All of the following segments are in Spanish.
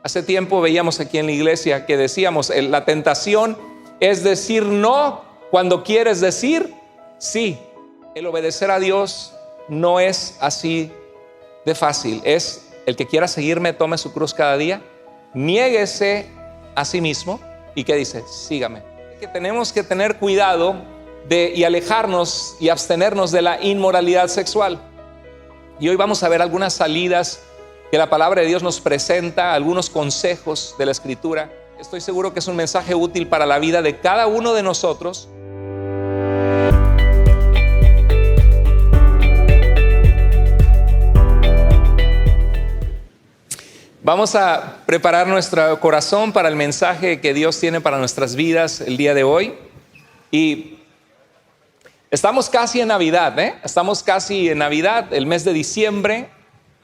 Hace tiempo veíamos aquí en la iglesia que decíamos, la tentación es decir no cuando quieres decir sí. El obedecer a Dios no es así de fácil. Es el que quiera seguirme, tome su cruz cada día, niéguese a sí mismo. ¿Y qué dice? Sígame. Que tenemos que tener cuidado y alejarnos y abstenernos de la inmoralidad sexual. Y hoy vamos a ver algunas salidas que la palabra de Dios nos presenta, algunos consejos de la Escritura. Estoy seguro que es un mensaje útil para la vida de cada uno de nosotros. Vamos a preparar nuestro corazón para el mensaje que Dios tiene para nuestras vidas el día de hoy. Y estamos casi en Navidad, Estamos casi en Navidad, el mes de diciembre.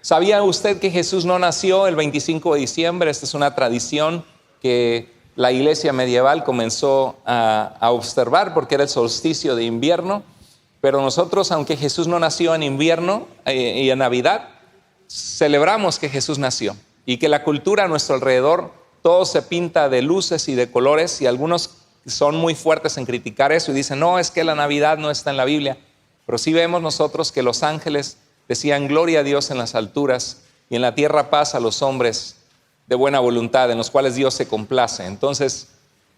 ¿Sabía usted que Jesús no nació el 25 de diciembre? Esta es una tradición que la iglesia medieval comenzó a observar porque era el solsticio de invierno. Pero nosotros, aunque Jesús no nació en invierno y en Navidad, celebramos que Jesús nació. Y que la cultura a nuestro alrededor, todo se pinta de luces y de colores, y algunos son muy fuertes en criticar eso y dicen, no, es que la Navidad no está en la Biblia. Pero sí vemos nosotros que los ángeles decían, gloria a Dios en las alturas y en la tierra paz a los hombres de buena voluntad, en los cuales Dios se complace. Entonces,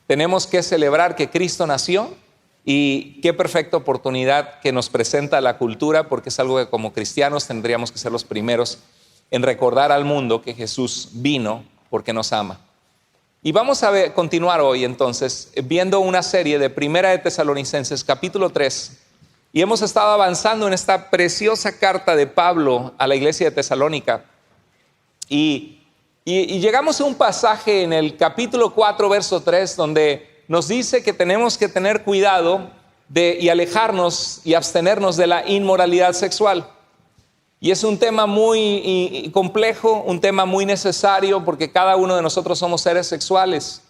tenemos que celebrar que Cristo nació, y qué perfecta oportunidad que nos presenta la cultura, porque es algo que como cristianos tendríamos que ser los primeros en recordar al mundo que Jesús vino porque nos ama. Y vamos a continuar hoy entonces viendo una serie de Primera de Tesalonicenses capítulo 3, y hemos estado avanzando en esta preciosa carta de Pablo a la iglesia de Tesalónica, y llegamos a un pasaje en el capítulo 4 verso 3 donde nos dice que tenemos que tener cuidado y alejarnos y abstenernos de la inmoralidad sexual. Y es un tema muy complejo, un tema muy necesario, porque cada uno de nosotros somos seres sexuales,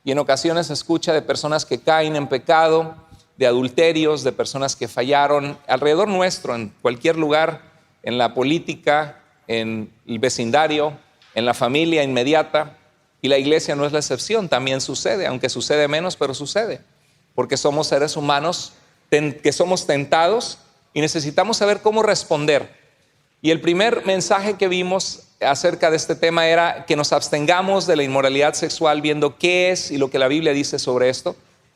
y en ocasiones se escucha de personas que caen en pecado, de adulterios, de personas que fallaron alrededor nuestro, en cualquier lugar, en la política, en el vecindario, en la familia inmediata, y la iglesia no es la excepción, también sucede, aunque sucede menos, pero sucede, porque somos seres humanos que somos tentados y necesitamos saber cómo responder. Y el primer mensaje que vimos acerca de este tema era que nos abstengamos de la inmoralidad sexual, viendo qué es y lo que la Biblia dice sobre esto.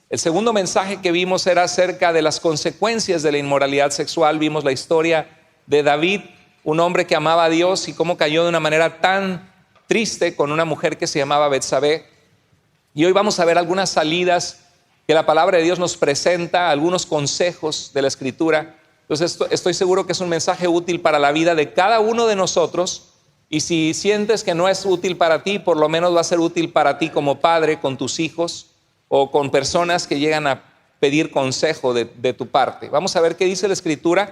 El segundo mensaje que vimos era acerca de las consecuencias de la inmoralidad sexual. Vimos la historia de David, un hombre que amaba a Dios, y cómo cayó de una manera tan triste con una mujer que se llamaba Betsabé. Y hoy vamos a ver algunas salidas que la palabra de Dios nos presenta, algunos consejos de la Escritura. Entonces estoy seguro que es un mensaje útil para la vida de cada uno de nosotros, y si sientes que no es útil para ti, por lo menos va a ser útil para ti como padre, con tus hijos o con personas que llegan a pedir consejo de tu parte. Vamos a ver qué dice la Escritura,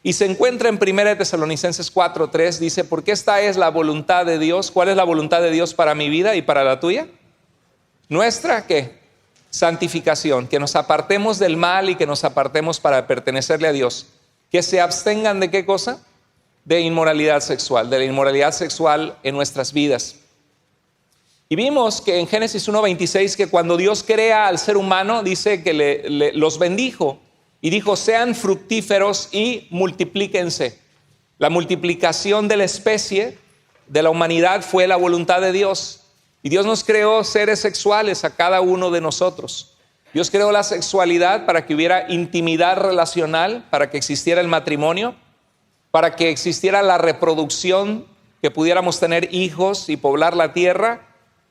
y se encuentra en 1 Tesalonicenses 4:3, dice, porque esta es la voluntad de Dios. ¿Cuál es la voluntad de Dios para mi vida y para la tuya? Nuestra, ¿qué? Santificación, que nos apartemos del mal y que nos apartemos para pertenecerle a Dios. Que se abstengan ¿de qué cosa? De inmoralidad sexual, de la inmoralidad sexual en nuestras vidas. Y vimos que en Génesis 1:26 que cuando Dios crea al ser humano, dice que los bendijo y dijo, sean fructíferos y multiplíquense. La multiplicación de la especie, de la humanidad, fue la voluntad de Dios. Y Dios nos creó seres sexuales a cada uno de nosotros. Dios creó la sexualidad para que hubiera intimidad relacional, para que existiera el matrimonio, para que existiera la reproducción, que pudiéramos tener hijos y poblar la tierra,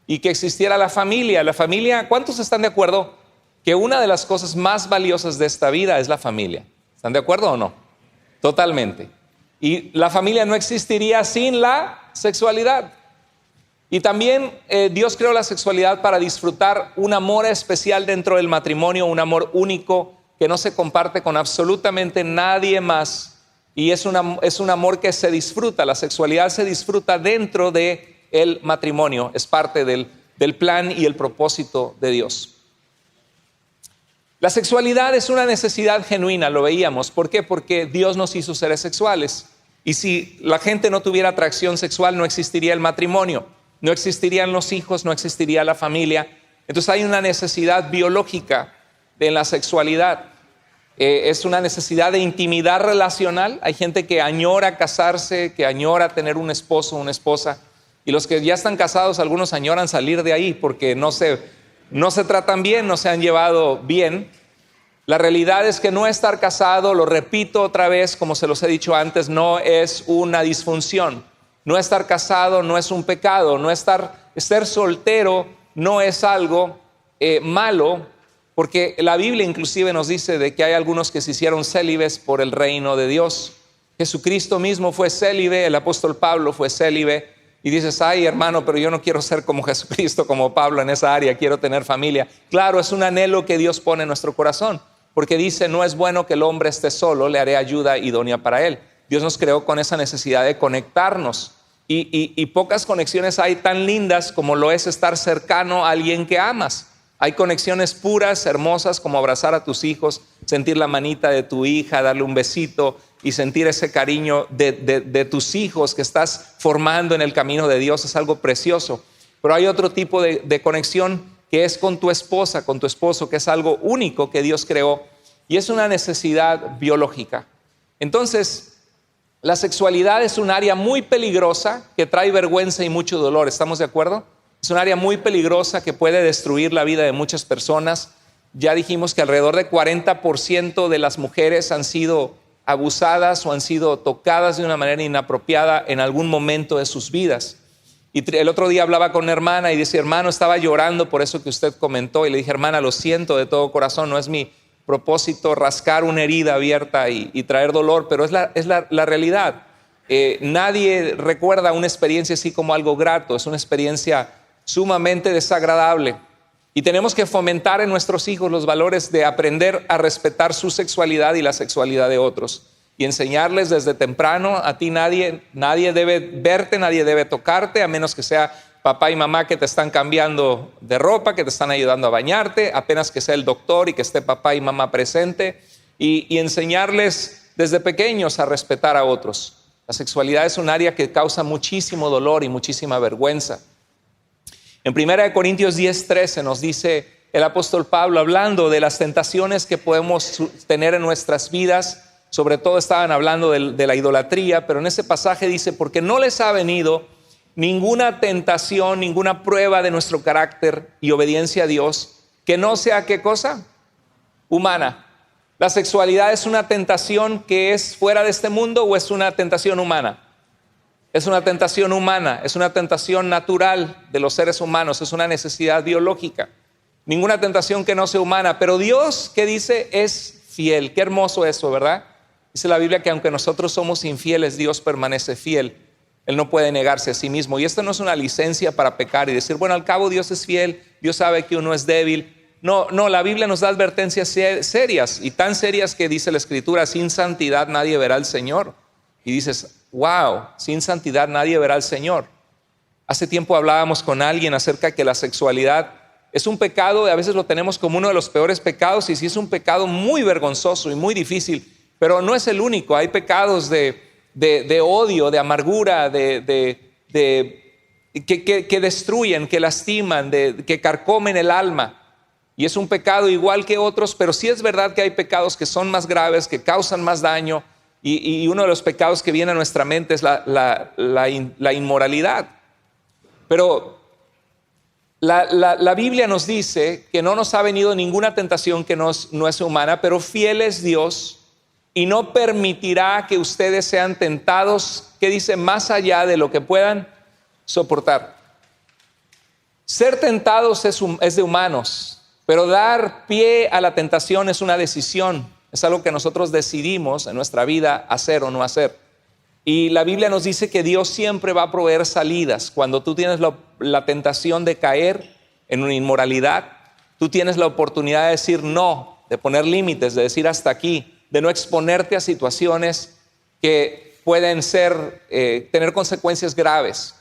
y que existiera la familia. La familia, ¿cuántos están de acuerdo que una de las cosas más valiosas de esta vida es la familia? ¿Están de acuerdo o no? Totalmente. Y la familia no existiría sin la sexualidad. Y también Dios creó la sexualidad para disfrutar un amor especial dentro del matrimonio, un amor único que no se comparte con absolutamente nadie más. Y es un amor que se disfruta, la sexualidad se disfruta dentro del matrimonio, es parte del plan y el propósito de Dios. La sexualidad es una necesidad genuina, lo veíamos. ¿Por qué? Porque Dios nos hizo seres sexuales. Y si la gente no tuviera atracción sexual, no existiría el matrimonio. no existirían los hijos, no existiría la familia. Entonces hay una necesidad biológica en la sexualidad. Es una necesidad de intimidad relacional. Hay gente que añora casarse, que añora tener un esposo, una esposa. Y los que ya están casados, algunos añoran salir de ahí porque no se tratan bien, no se han llevado bien. La realidad es que no estar casado, lo repito otra vez, como se los he dicho antes, no es una disfunción. No estar casado no es un pecado. Ser soltero no es algo malo, porque la Biblia inclusive nos dice de que hay algunos que se hicieron célibes por el reino de Dios. Jesucristo mismo fue célibe, el apóstol Pablo fue célibe. Y dices, ay hermano, pero yo no quiero ser como Jesucristo, como Pablo en esa área, quiero tener familia. Claro, es un anhelo que Dios pone en nuestro corazón, porque dice, no es bueno que el hombre esté solo, le haré ayuda idónea para él. Dios nos creó con esa necesidad de conectarnos. Y pocas conexiones hay tan lindas como lo es estar cercano a alguien que amas. Hay conexiones puras, hermosas, como abrazar a tus hijos, sentir la manita de tu hija, darle un besito y sentir ese cariño de tus hijos que estás formando en el camino de Dios. Es algo precioso. Pero hay otro tipo de conexión que es con tu esposa, con tu esposo, que es algo único que Dios creó y es una necesidad biológica. Entonces, la sexualidad es un área muy peligrosa que trae vergüenza y mucho dolor. ¿Estamos de acuerdo? Es un área muy peligrosa que puede destruir la vida de muchas personas. Ya dijimos que alrededor de 40% de las mujeres han sido abusadas o han sido tocadas de una manera inapropiada en algún momento de sus vidas. Y el otro día hablaba con una hermana y dice, hermano, estaba llorando por eso que usted comentó. Y le dije, hermana, lo siento de todo corazón, no es mi propósito rascar una herida abierta y traer dolor, pero es la realidad. Nadie recuerda una experiencia así como algo grato, es una experiencia sumamente desagradable. Y tenemos que fomentar en nuestros hijos los valores de aprender a respetar su sexualidad y la sexualidad de otros. Y enseñarles desde temprano, a ti nadie debe verte, nadie debe tocarte, a menos que sea papá y mamá que te están cambiando de ropa, que te están ayudando a bañarte, apenas que sea el doctor y que esté papá y mamá presente. Y enseñarles desde pequeños a respetar a otros. La sexualidad es un área que causa muchísimo dolor y muchísima vergüenza. En 1 Corintios 10:13 nos dice el apóstol Pablo, hablando de las tentaciones que podemos tener en nuestras vidas, sobre todo estaban hablando de la idolatría, pero en ese pasaje dice, porque no les ha venido ninguna tentación, ninguna prueba de nuestro carácter y obediencia a Dios, que no sea, ¿qué cosa? Humana. ¿La sexualidad es una tentación que es fuera de este mundo o es una tentación humana? Es una tentación humana, es una tentación natural de los seres humanos, es una necesidad biológica. Ninguna tentación que no sea humana, pero Dios, ¿qué dice? Es fiel. Qué hermoso eso, ¿verdad? Dice la Biblia que aunque nosotros somos infieles, Dios permanece fiel. Él no puede negarse a sí mismo. Y esto no es una licencia para pecar y decir, bueno, al cabo Dios es fiel, Dios sabe que uno es débil. No, la Biblia nos da advertencias serias y tan serias que dice la Escritura, sin santidad nadie verá al Señor. Y dices, wow, sin santidad nadie verá al Señor. Hace tiempo hablábamos con alguien acerca de que la sexualidad es un pecado, a veces lo tenemos como uno de los peores pecados y sí es un pecado muy vergonzoso y muy difícil, pero no es el único. Hay pecados de odio, de amargura, que destruyen, que lastiman, que carcomen el alma. Y es un pecado igual que otros, pero sí es verdad que hay pecados que son más graves, que causan más daño. Y uno de los pecados que viene a nuestra mente es la inmoralidad. Pero la Biblia nos dice que no nos ha venido ninguna tentación que no es humana, pero fiel es Dios y no permitirá que ustedes sean tentados, que dice, más allá de lo que puedan soportar. Ser tentados es de humanos, pero dar pie a la tentación es una decisión. Es algo que nosotros decidimos en nuestra vida hacer o no hacer. Y la Biblia nos dice que Dios siempre va a proveer salidas. Cuando tú tienes la tentación de caer en una inmoralidad, tú tienes la oportunidad de decir no, de poner límites, de decir hasta aquí, de no exponerte a situaciones que pueden tener consecuencias graves.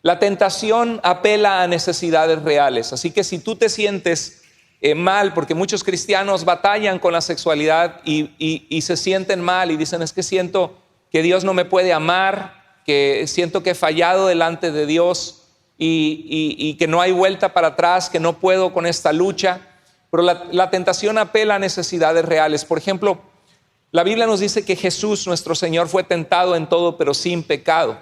La tentación apela a necesidades reales. Así que si tú te sientes mal, porque muchos cristianos batallan con la sexualidad y se sienten mal y dicen, es que siento que Dios no me puede amar, que siento que he fallado delante de Dios y que no hay vuelta para atrás, que no puedo con esta lucha. Pero la tentación apela a necesidades reales. Por ejemplo, la Biblia nos dice que Jesús, nuestro Señor, fue tentado en todo, pero sin pecado.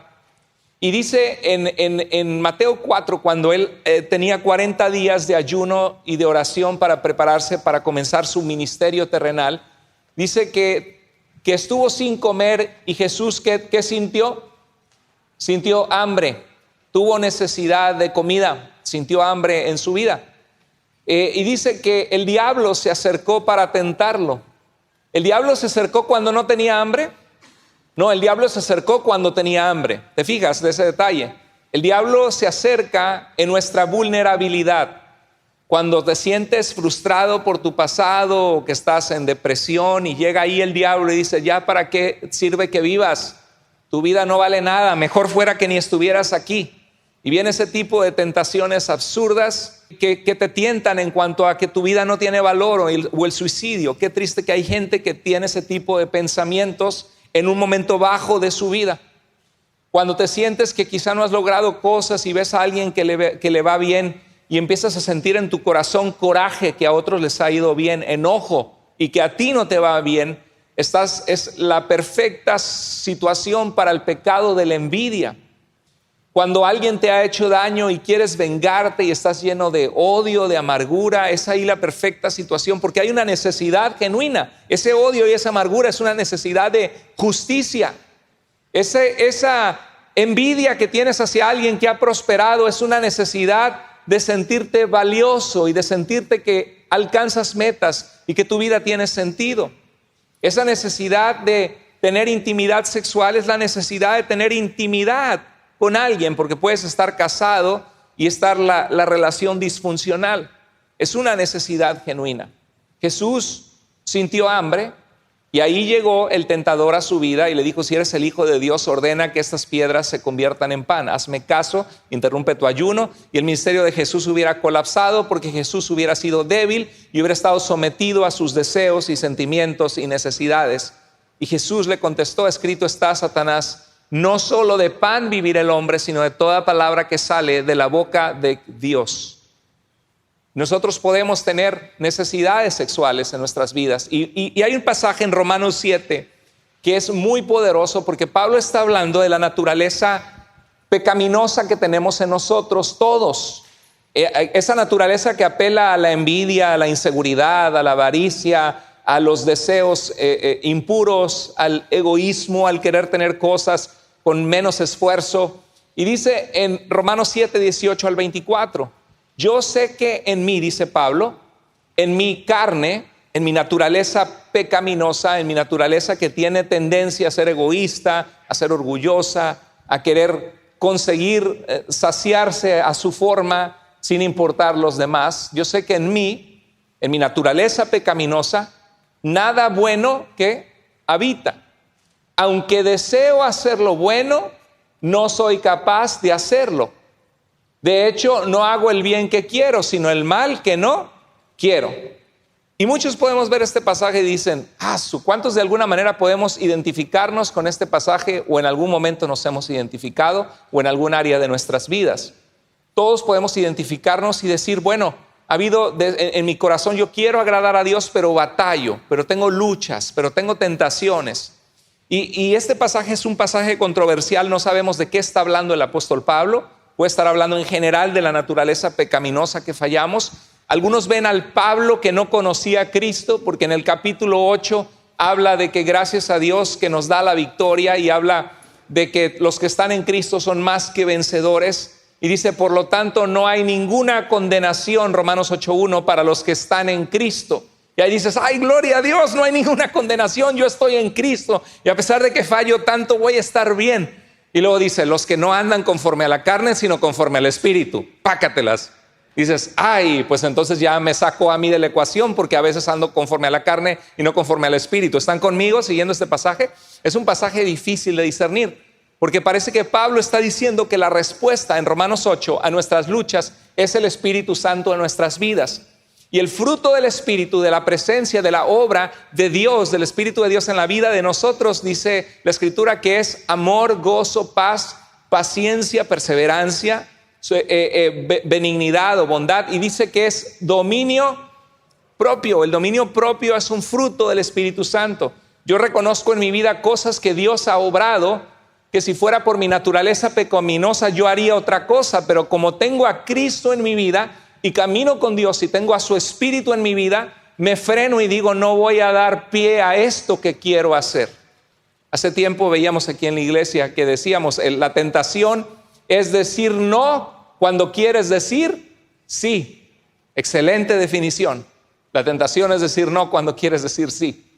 Y dice en Mateo 4, cuando Él tenía 40 días de ayuno y de oración para prepararse para comenzar su ministerio terrenal, dice que estuvo sin comer y Jesús, ¿qué sintió? Sintió hambre, tuvo necesidad de comida, sintió hambre en su vida. Y dice que el diablo se acercó para tentarlo. ¿El diablo se acercó cuando no tenía hambre? No, el diablo se acercó cuando tenía hambre. ¿Te fijas de ese detalle? El diablo se acerca en nuestra vulnerabilidad. Cuando te sientes frustrado por tu pasado o que estás en depresión y llega ahí el diablo y dice, ¿ya para qué sirve que vivas? Tu vida no vale nada, mejor fuera que ni estuvieras aquí. Y viene ese tipo de tentaciones absurdas que te tientan en cuanto a que tu vida no tiene valor o el suicidio. Qué triste que hay gente que tiene ese tipo de pensamientos en un momento bajo de su vida. Cuando te sientes que quizá no has logrado cosas y ves a alguien que le va bien y empiezas a sentir en tu corazón coraje que a otros les ha ido bien, enojo y que a ti no te va bien, es la perfecta situación para el pecado de la envidia. Cuando alguien te ha hecho daño y quieres vengarte y estás lleno de odio, de amargura, es ahí la perfecta situación, porque hay una necesidad genuina. Ese odio y esa amargura es una necesidad de justicia. Esa envidia que tienes hacia alguien que ha prosperado es una necesidad de sentirte valioso y de sentirte que alcanzas metas y que tu vida tiene sentido. Esa necesidad de tener intimidad sexual es la necesidad de tener intimidad con alguien, porque puedes estar casado y estar la relación disfuncional. Es una necesidad genuina. Jesús sintió hambre y ahí llegó el tentador a su vida y le dijo, si eres el Hijo de Dios, ordena que estas piedras se conviertan en pan. Hazme caso, interrumpe tu ayuno. Y el ministerio de Jesús hubiera colapsado porque Jesús hubiera sido débil y hubiera estado sometido a sus deseos y sentimientos y necesidades. Y Jesús le contestó, escrito está, Satanás, no solo de pan vivirá el hombre, sino de toda palabra que sale de la boca de Dios. Nosotros podemos tener necesidades sexuales en nuestras vidas. Y hay un pasaje en Romanos 7 que es muy poderoso porque Pablo está hablando de la naturaleza pecaminosa que tenemos en nosotros todos. Esa naturaleza que apela a la envidia, a la inseguridad, a la avaricia, a los deseos impuros, al egoísmo, al querer tener cosas con menos esfuerzo. Y dice en Romanos 7, 18 al 24, yo sé que en mí, dice Pablo, en mi carne, en mi naturaleza pecaminosa, en mi naturaleza que tiene tendencia a ser egoísta, a ser orgullosa, a querer conseguir saciarse a su forma sin importar los demás. Yo sé que en mí, en mi naturaleza pecaminosa, nada bueno que habita. Aunque deseo hacer lo bueno, no soy capaz de hacerlo. De hecho, no hago el bien que quiero, sino el mal que no quiero. Y muchos podemos ver este pasaje y dicen, ¿cuántos de alguna manera podemos identificarnos con este pasaje o en algún momento nos hemos identificado o en algún área de nuestras vidas? Todos podemos identificarnos y decir, bueno, ha habido en mi corazón, yo quiero agradar a Dios, pero batallo, pero tengo luchas, pero tengo tentaciones. Y este pasaje es un pasaje controversial, no sabemos de qué está hablando el apóstol Pablo, puede estar hablando en general de la naturaleza pecaminosa que fallamos. Algunos ven al Pablo que no conocía a Cristo, porque en el capítulo 8 habla de que gracias a Dios que nos da la victoria y habla de que los que están en Cristo son más que vencedores. Y dice, por lo tanto, no hay ninguna condenación, Romanos 8:1, para los que están en Cristo. Y ahí dices, ¡ay, gloria a Dios! No hay ninguna condenación, yo estoy en Cristo. Y a pesar de que fallo tanto, voy a estar bien. Y luego dice, los que no andan conforme a la carne, sino conforme al Espíritu. Pácatelas. Dices, ¡ay! Pues entonces ya me saco a mí de la ecuación, porque a veces ando conforme a la carne y no conforme al Espíritu. ¿Están conmigo siguiendo este pasaje? Es un pasaje difícil de discernir, porque parece que Pablo está diciendo que la respuesta en Romanos 8 a nuestras luchas es el Espíritu Santo en nuestras vidas. Y el fruto del Espíritu, de la presencia, de la obra de Dios, del Espíritu de Dios en la vida de nosotros, dice la Escritura que es amor, gozo, paz, paciencia, perseverancia, benignidad o bondad, y dice que es dominio propio. El dominio propio es un fruto del Espíritu Santo. Yo reconozco en mi vida cosas que Dios ha obrado, que si fuera por mi naturaleza pecaminosa yo haría otra cosa, pero como tengo a Cristo en mi vida y camino con Dios y tengo a su Espíritu en mi vida, me freno y digo, no voy a dar pie a esto que quiero hacer. Hace tiempo veíamos aquí en la iglesia que decíamos, la tentación es decir no cuando quieres decir sí. Excelente definición. La tentación es decir no cuando quieres decir sí.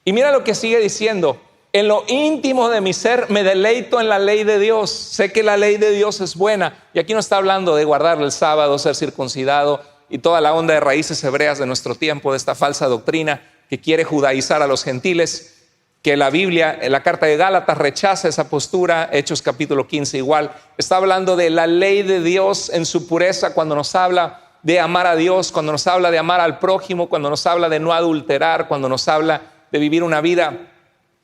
Y mira lo que sigue diciendo. En lo íntimo de mi ser me deleito en la ley de Dios. Sé que la ley de Dios es buena. Y aquí no está hablando de guardar el sábado, ser circuncidado y toda la onda de raíces hebreas de nuestro tiempo, de esta falsa doctrina que quiere judaizar a los gentiles, que la Biblia, en la carta de Gálatas, rechaza esa postura. Hechos capítulo 15 igual. Está hablando de la ley de Dios en su pureza cuando nos habla de amar a Dios, cuando nos habla de amar al prójimo, cuando nos habla de no adulterar, cuando nos habla de vivir una vida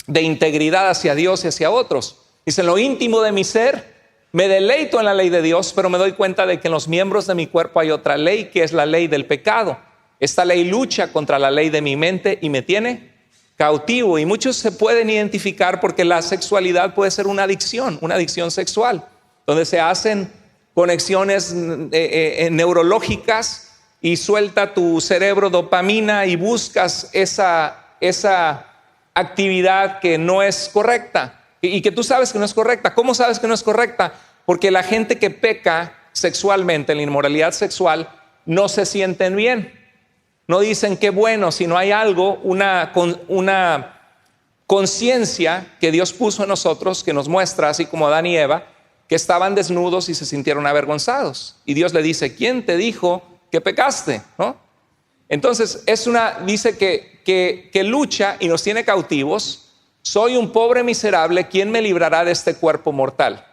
de integridad hacia Dios y hacia otros. Dice, en lo íntimo de mi ser me deleito en la ley de Dios, pero me doy cuenta de que en los miembros de mi cuerpo hay otra ley, que es la ley del pecado. Esta ley lucha contra la ley de mi mente y me tiene cautivo. Y muchos se pueden identificar porque la sexualidad puede ser una adicción sexual, donde se hacen conexiones neurológicas y suelta tu cerebro dopamina y buscas esa actividad que no es correcta y que tú sabes que no es correcta. ¿Cómo sabes que no es correcta? Porque la gente que peca sexualmente, en la inmoralidad sexual, no se sienten bien. No dicen qué bueno, sino hay algo, una conciencia que Dios puso en nosotros que nos muestra, así como Adán y Eva, que estaban desnudos y se sintieron avergonzados. Y Dios le dice, ¿quién te dijo que pecaste? ¿No? Entonces dice que lucha y nos tiene cautivos. Soy un pobre miserable, ¿quién me librará de este cuerpo mortal?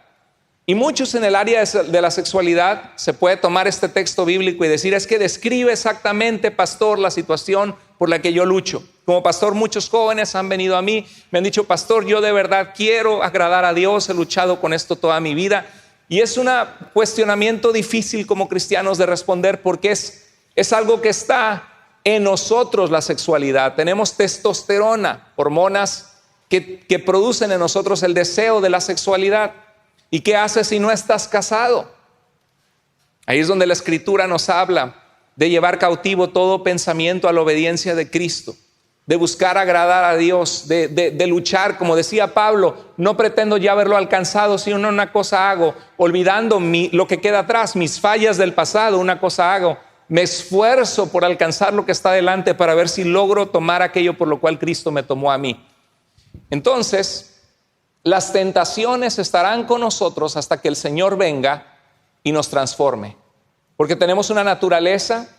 Y muchos en el área de la sexualidad se puede tomar este texto bíblico y decir, es que describe exactamente, pastor, la situación por la que yo lucho. Como pastor, muchos jóvenes han venido a mí, me han dicho, pastor, yo de verdad quiero agradar a Dios, he luchado con esto toda mi vida. Y es un cuestionamiento difícil como cristianos de responder porque es algo que está en nosotros, la sexualidad. Tenemos testosterona, hormonas que producen en nosotros el deseo de la sexualidad. ¿Y qué haces si no estás casado? Ahí es donde la Escritura nos habla de llevar cautivo todo pensamiento a la obediencia de Cristo, de buscar agradar a Dios, de luchar, como decía Pablo, no pretendo ya haberlo alcanzado, sino una cosa hago, olvidando lo que queda atrás, mis fallas del pasado, una cosa hago, me esfuerzo por alcanzar lo que está delante para ver si logro tomar aquello por lo cual Cristo me tomó a mí. Entonces, las tentaciones estarán con nosotros hasta que el Señor venga y nos transforme. Porque tenemos una naturaleza,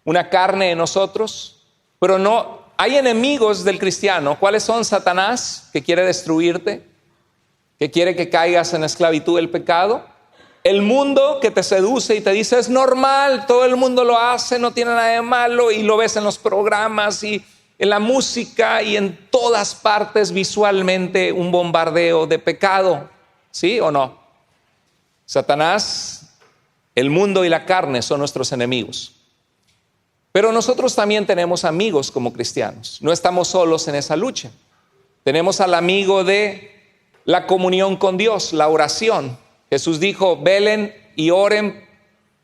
una carne en nosotros, pero no hay enemigos del cristiano. ¿Cuáles son? Satanás, que quiere destruirte, que quiere que caigas en esclavitud del pecado. El mundo que te seduce y te dice, es normal, todo el mundo lo hace, no tiene nada de malo, y lo ves en los programas y en la música y en todas partes visualmente un bombardeo de pecado, ¿sí o no? Satanás, el mundo y la carne son nuestros enemigos. Pero nosotros también tenemos amigos como cristianos. No estamos solos en esa lucha. Tenemos al amigo de la comunión con Dios, la oración. Jesús dijo, velen y oren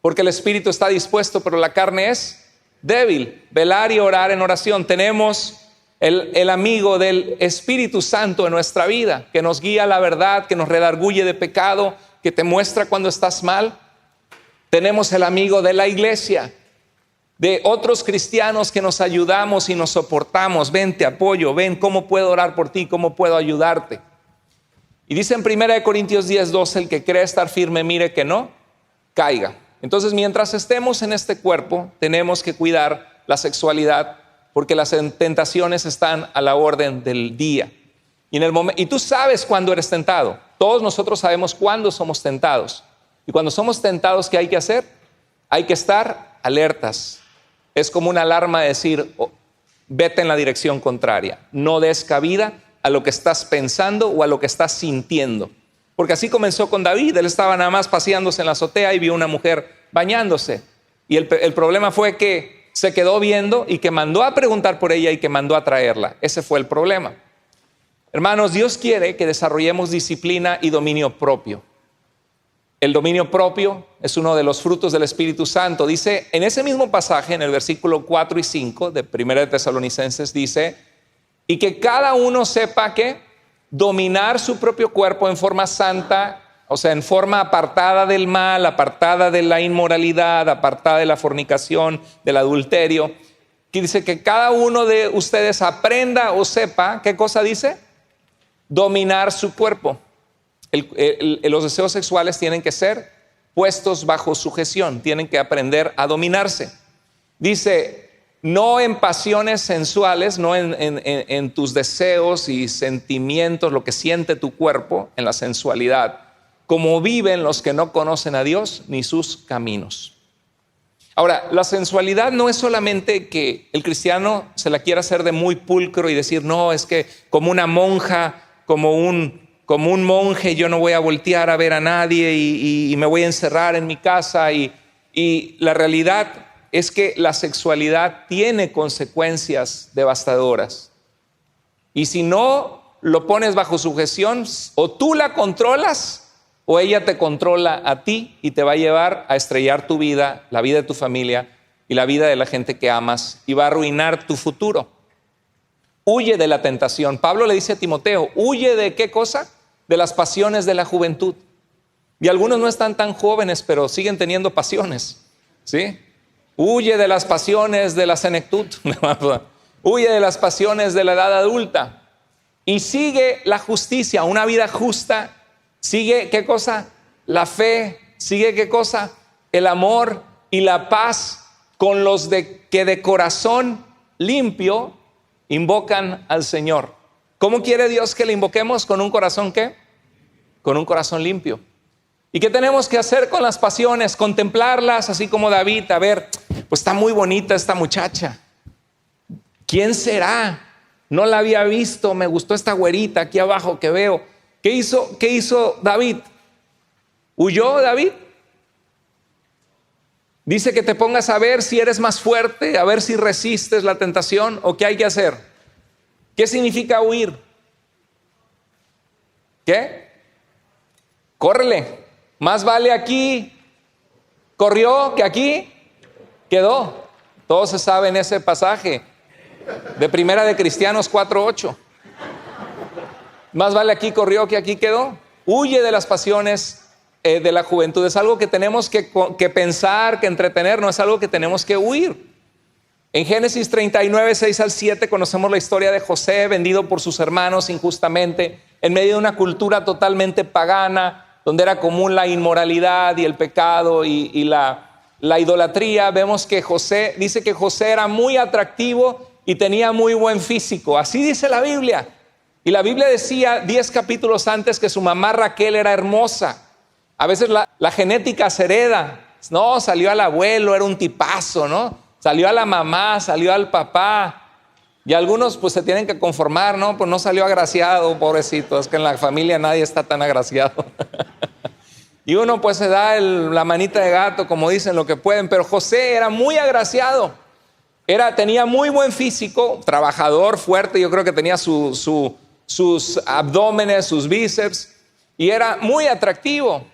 porque el espíritu está dispuesto, pero la carne es débil. Velar y orar en oración. Tenemos el amigo del Espíritu Santo en nuestra vida, que nos guía a la verdad, que nos redarguye de pecado, que te muestra cuando estás mal. Tenemos el amigo de la iglesia, de otros cristianos que nos ayudamos y nos soportamos. Ven, te apoyo, ven cómo puedo orar por ti, cómo puedo ayudarte. Y dice en 1 Corintios 10:12, el que cree estar firme, mire que no caiga. Entonces, mientras estemos en este cuerpo, tenemos que cuidar la sexualidad porque las tentaciones están a la orden del día. Y tú sabes cuándo eres tentado. Todos nosotros sabemos cuándo somos tentados. Y cuando somos tentados, ¿qué hay que hacer? Hay que estar alertas. Es como una alarma de decir, vete en la dirección contraria. No des cabida a lo que estás pensando o a lo que estás sintiendo. Porque así comenzó con David. Él estaba nada más paseándose en la azotea y vio una mujer bañándose. Y el problema fue que se quedó viendo y que mandó a preguntar por ella y que mandó a traerla. Ese fue el problema. Hermanos, Dios quiere que desarrollemos disciplina y dominio propio. El dominio propio es uno de los frutos del Espíritu Santo. Dice en ese mismo pasaje, en el versículo 4 y 5 de 1 de Tesalonicenses, dice, y que cada uno sepa que dominar su propio cuerpo en forma santa, o sea, en forma apartada del mal, apartada de la inmoralidad, apartada de la fornicación, del adulterio. Que dice que cada uno de ustedes aprenda o sepa, ¿qué cosa dice? Dominar su cuerpo. Los deseos sexuales tienen que ser puestos bajo sujeción, tienen que aprender a dominarse. Dice, no en pasiones sensuales, no en tus deseos y sentimientos, lo que siente tu cuerpo en la sensualidad, como viven los que no conocen a Dios ni sus caminos. Ahora, la sensualidad no es solamente que el cristiano se la quiera hacer de muy pulcro y decir, no, es que como una monja, como un monje yo no voy a voltear a ver a nadie y me voy a encerrar en mi casa. Y la realidad es que la sexualidad tiene consecuencias devastadoras. Y si no lo pones bajo sujeción, o tú la controlas o ella te controla a ti y te va a llevar a estrellar tu vida, la vida de tu familia y la vida de la gente que amas, y va a arruinar tu futuro. Huye de la tentación. Pablo le dice a Timoteo, huye de ¿qué cosa? De las pasiones de la juventud. Y algunos no están tan jóvenes, pero siguen teniendo pasiones, ¿sí? Huye de las pasiones de la senectud. Huye de las pasiones de la edad adulta. Y sigue la justicia, una vida justa. Sigue ¿qué cosa? La fe. Sigue ¿qué cosa? El amor y la paz con los que de corazón limpio invocan al Señor. ¿Cómo quiere Dios que le invoquemos? ¿Con un corazón qué? Con un corazón limpio. ¿Y qué tenemos que hacer con las pasiones? Contemplarlas, así como David. A ver, pues está muy bonita esta muchacha. ¿Quién será? No la había visto, me gustó esta güerita aquí abajo que veo. ¿Qué hizo David? ¿Huyó David? Dice que te pongas a ver si eres más fuerte, a ver si resistes la tentación, o qué hay que hacer. ¿Qué significa huir? ¿Qué? Córrele. Más vale aquí corrió que aquí quedó. Todos se saben ese pasaje de Primera de Cristianos 4:8. Más vale aquí corrió que aquí quedó. Huye de las pasiones de la juventud. Es algo que tenemos que pensar, que entretener, no es algo que tenemos que huir. En Génesis 39, 6 al 7 conocemos la historia de José, vendido por sus hermanos injustamente, en medio de una cultura totalmente pagana, donde era común la inmoralidad y el pecado y la idolatría. Vemos que José, dice que José era muy atractivo y tenía muy buen físico. Así dice la Biblia. Y la Biblia decía 10 capítulos antes que su mamá Raquel era hermosa. A veces la genética se hereda. No, salió al abuelo, era un tipazo, ¿no? Salió a la mamá, salió al papá. Y algunos pues se tienen que conformar, ¿no? Pues no salió agraciado, pobrecito. Es que en la familia nadie está tan agraciado. Y uno pues se da la manita de gato, como dicen, lo que pueden. Pero José era muy agraciado. Tenía muy buen físico, trabajador, fuerte. Yo creo que tenía sus abdómenes, sus bíceps. Y era muy atractivo.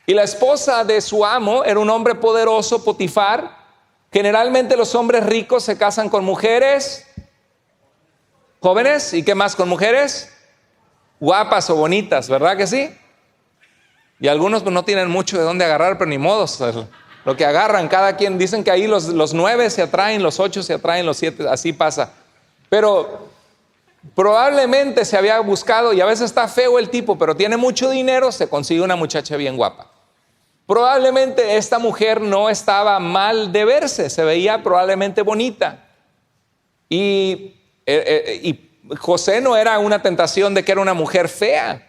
Y la esposa de su amo era un hombre poderoso, Potifar. Generalmente los hombres ricos se casan con mujeres jóvenes. ¿Y qué más? Con mujeres guapas o bonitas, ¿verdad que sí? Y algunos pues no tienen mucho de dónde agarrar, pero ni modos. Lo que agarran, cada quien. Dicen que ahí los 9 se atraen, los 8 se atraen, los 7, así pasa. Pero probablemente se había buscado, y a veces está feo el tipo, pero tiene mucho dinero, se consigue una muchacha bien guapa. Probablemente esta mujer no estaba mal de verse, se veía probablemente bonita. Y José no era una tentación de que era una mujer fea.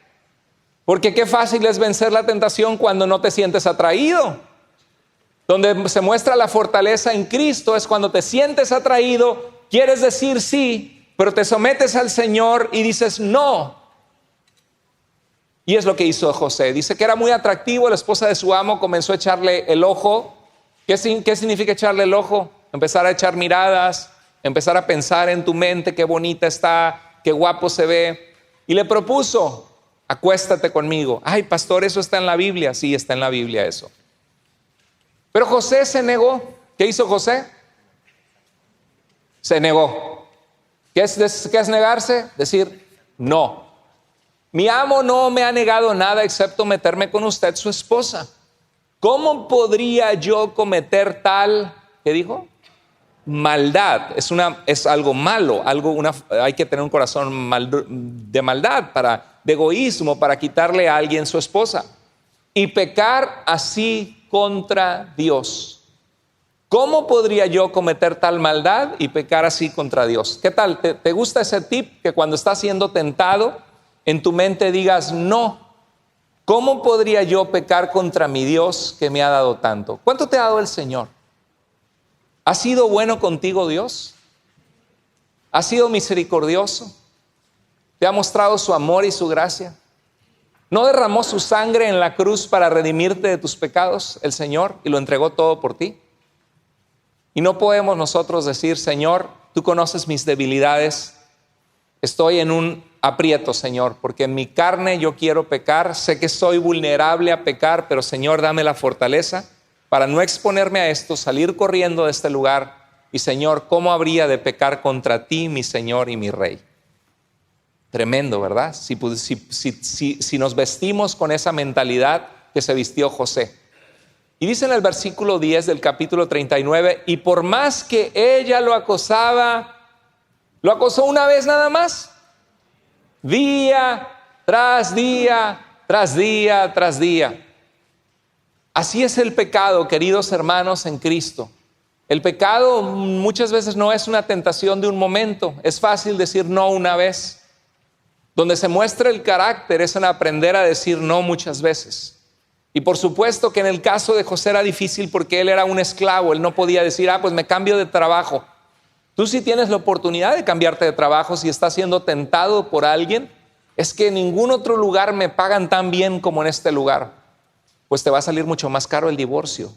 Porque qué fácil es vencer la tentación cuando no te sientes atraído. Donde se muestra la fortaleza en Cristo es cuando te sientes atraído, quieres decir sí, pero te sometes al Señor y dices no. Y es lo que hizo José. Dice que era muy atractivo, la esposa de su amo comenzó a echarle el ojo. ¿Qué significa echarle el ojo? Empezar a echar miradas, empezar a pensar en tu mente qué bonita está, qué guapo se ve. Y le propuso, acuéstate conmigo. Ay, pastor, ¿eso está en la Biblia? Sí, está en la Biblia eso. Pero José se negó. ¿Qué hizo José? Se negó. ¿Qué es negarse? Decir, no. Mi amo no me ha negado nada excepto meterme con usted, su esposa. ¿Cómo podría yo cometer tal, qué dijo? Maldad. Es algo malo, hay que tener un corazón de maldad, de egoísmo, para quitarle a alguien su esposa. Y pecar así contra Dios. ¿Cómo podría yo cometer tal maldad y pecar así contra Dios? ¿Qué tal? ¿Te gusta ese tip que cuando estás siendo tentado, en tu mente digas, no, ¿cómo podría yo pecar contra mi Dios que me ha dado tanto? ¿Cuánto te ha dado el Señor? ¿Ha sido bueno contigo Dios? ¿Ha sido misericordioso? ¿Te ha mostrado su amor y su gracia? ¿No derramó su sangre en la cruz para redimirte de tus pecados el Señor y lo entregó todo por ti? Y no podemos nosotros decir, Señor, tú conoces mis debilidades, estoy en un aprieto, Señor, porque en mi carne yo quiero pecar, sé que soy vulnerable a pecar, pero Señor, dame la fortaleza para no exponerme a esto, salir corriendo de este lugar. Y Señor, ¿cómo habría de pecar contra ti, mi Señor y mi Rey? Tremendo, ¿verdad? Si nos vestimos con esa mentalidad que se vistió José. Y dice en el versículo 10 del capítulo 39, y por más que ella lo acosaba, lo acosó una vez nada más. Día tras día, tras día, tras día. Así es el pecado, queridos hermanos en Cristo. El pecado muchas veces no es una tentación de un momento. Es fácil decir no una vez. Donde se muestra el carácter es en aprender a decir no muchas veces. Y por supuesto que en el caso de José era difícil porque él era un esclavo. Él no podía decir, pues me cambio de trabajo. Tú sí tienes la oportunidad de cambiarte de trabajo si estás siendo tentado por alguien. Es que en ningún otro lugar me pagan tan bien como en este lugar. Pues te va a salir mucho más caro el divorcio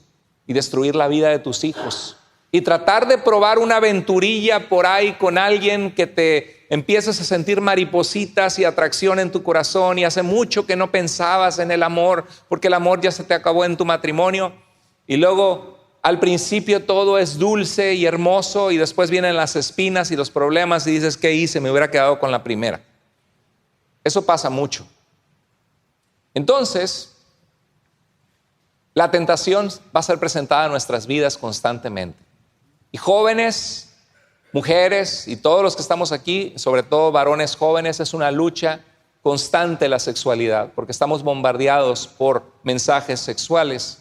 y destruir la vida de tus hijos. Y tratar de probar una aventurilla por ahí con alguien que te empieces a sentir maripositas y atracción en tu corazón y hace mucho que no pensabas en el amor porque el amor ya se te acabó en tu matrimonio y luego al principio todo es dulce y hermoso y después vienen las espinas y los problemas y dices, ¿qué hice? Me hubiera quedado con la primera. Eso pasa mucho. Entonces, la tentación va a ser presentada en nuestras vidas constantemente. Y jóvenes, mujeres y todos los que estamos aquí, sobre todo varones jóvenes, es una lucha constante la sexualidad, porque estamos bombardeados por mensajes sexuales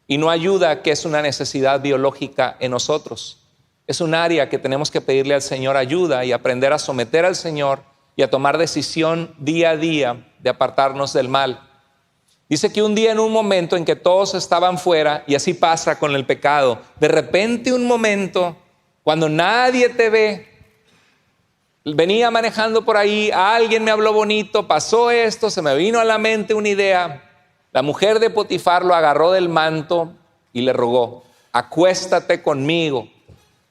y no ayuda que es una necesidad biológica en nosotros. Es un área que tenemos que pedirle al Señor ayuda y aprender a someter al Señor y a tomar decisión día a día de apartarnos del mal. Dice que un día en un momento en que todos estaban fuera, y así pasa con el pecado, de repente un momento, cuando nadie te ve, venía manejando por ahí, alguien me habló bonito, pasó esto, se me vino a la mente una idea. La mujer de Potifar lo agarró del manto y le rogó, acuéstate conmigo.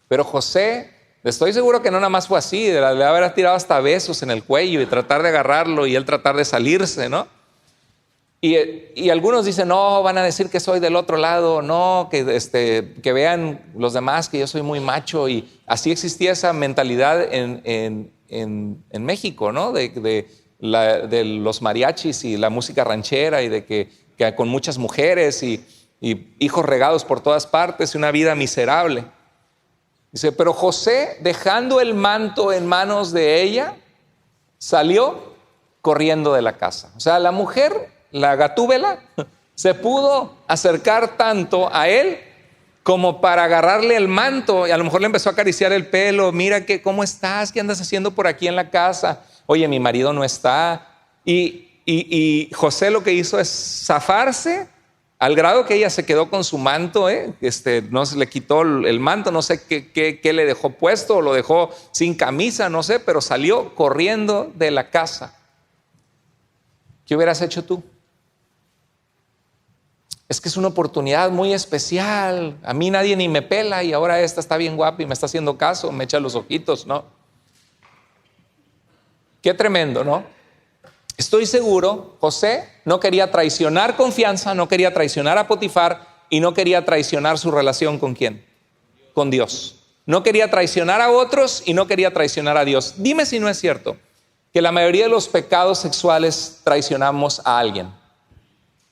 Pero José, estoy seguro que no nada más fue así, le haber tirado hasta besos en el cuello y tratar de agarrarlo y él tratar de salirse, ¿no? Y algunos dicen, no, van a decir que soy del otro lado, no, que vean los demás que yo soy muy macho. Y así existía esa mentalidad en México, ¿no? De los mariachis y la música ranchera y de que con muchas mujeres y hijos regados por todas partes y una vida miserable. Dice, pero José, dejando el manto en manos de ella, salió corriendo de la casa. O sea, la mujer, la gatúbela, se pudo acercar tanto a él como para agarrarle el manto y a lo mejor le empezó a acariciar el pelo. Mira ¿cómo estás? ¿Qué andas haciendo por aquí en la casa? Oye, mi marido no está. Y José lo que hizo es zafarse al grado que ella se quedó con su manto, no se le quitó el manto, no sé qué le dejó puesto, o lo dejó sin camisa, no sé, pero salió corriendo de la casa. ¿Qué hubieras hecho tú? Es que es una oportunidad muy especial. A mí nadie ni me pela y ahora esta está bien guapa y me está haciendo caso, me echa los ojitos, ¿no? Qué tremendo, ¿no? Estoy seguro, José no quería traicionar confianza, no quería traicionar a Potifar y no quería traicionar su relación ¿con quién? Con Dios. No quería traicionar a otros y no quería traicionar a Dios. Dime si no es cierto que la mayoría de los pecados sexuales traicionamos a alguien.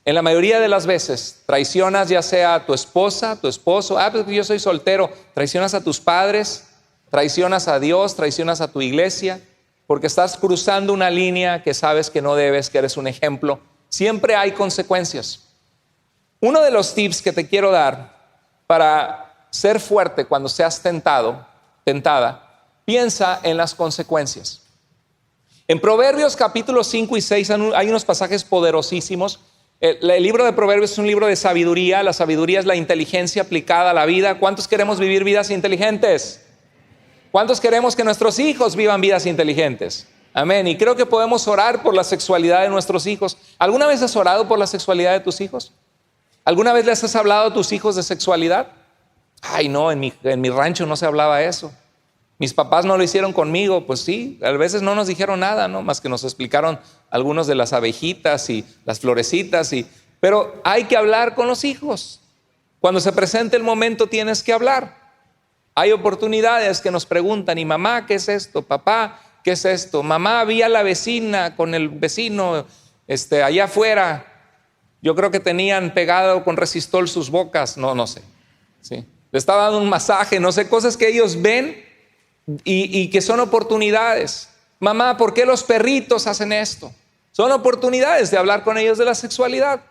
En la mayoría de las veces traicionas ya sea a tu esposa, tu esposo, pues yo soy soltero, traicionas a tus padres, traicionas a Dios, traicionas a tu iglesia, porque estás cruzando una línea que sabes que no debes, que eres un ejemplo. Siempre hay consecuencias. Uno de los tips que te quiero dar para ser fuerte cuando seas tentada, piensa en las consecuencias. En Proverbios capítulo 5 y 6 hay unos pasajes poderosísimos. El libro de Proverbios es un libro de sabiduría. La sabiduría es la inteligencia aplicada a la vida. ¿Cuántos queremos vivir vidas inteligentes? ¿Cuántos queremos que nuestros hijos vivan vidas inteligentes? Amén. Y creo que podemos orar por la sexualidad de nuestros hijos. ¿Alguna vez has orado por la sexualidad de tus hijos? ¿Alguna vez les has hablado a tus hijos de sexualidad? Ay, no, en mi rancho no se hablaba eso. Mis papás no lo hicieron conmigo. Pues sí, a veces no nos dijeron nada, ¿no? Más que nos explicaron algunos de las abejitas y las florecitas. Pero hay que hablar con los hijos. Cuando se presente el momento tienes que hablar. Hay oportunidades que nos preguntan, y mamá, ¿qué es esto? Papá, ¿qué es esto? Mamá, vi a la vecina con el vecino allá afuera. Yo creo que tenían pegado con resistol sus bocas. No sé. ¿Sí? Le estaba dando un masaje, no sé, cosas que ellos ven y que son oportunidades. Mamá, ¿por qué los perritos hacen esto? Son oportunidades de hablar con ellos de la sexualidad.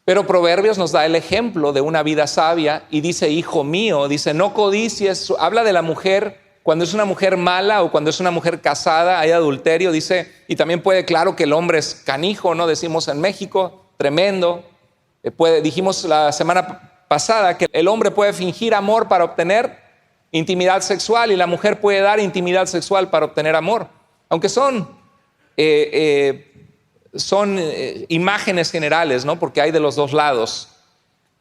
Pero Proverbios nos da el ejemplo de una vida sabia y dice, hijo mío, dice, no codicies. Habla de la mujer, cuando es una mujer mala o cuando es una mujer casada, hay adulterio, dice, y también puede, claro que el hombre es canijo, ¿no? Decimos en México, tremendo. Dijimos la semana pasada que el hombre puede fingir amor para obtener intimidad sexual y la mujer puede dar intimidad sexual para obtener amor. Aunque son imágenes generales, ¿no? Porque hay de los dos lados.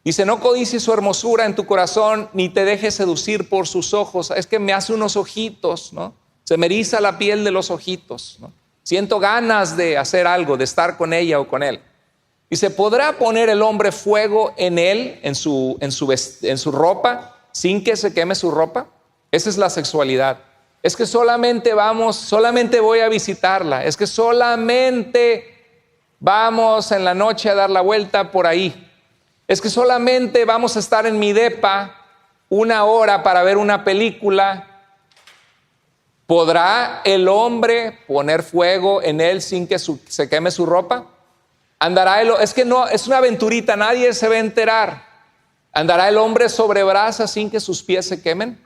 Dice, no codicies su hermosura en tu corazón, ni te dejes seducir por sus ojos. Es que me hace unos ojitos, ¿no? Se me eriza la piel de los ojitos, ¿no? Siento ganas de hacer algo, de estar con ella o con él. Dice, ¿podrá poner el hombre fuego en él, en su ropa, sin que se queme su ropa? Esa es la sexualidad. Es que solamente voy a visitarla. Es que solamente vamos en la noche a dar la vuelta por ahí. Es que solamente vamos a estar en mi depa 1 hora para ver una película. ¿Podrá el hombre poner fuego en él sin que se queme su ropa? Es que no, es una aventurita, nadie se va a enterar. ¿Andará el hombre sobre brasas sin que sus pies se quemen?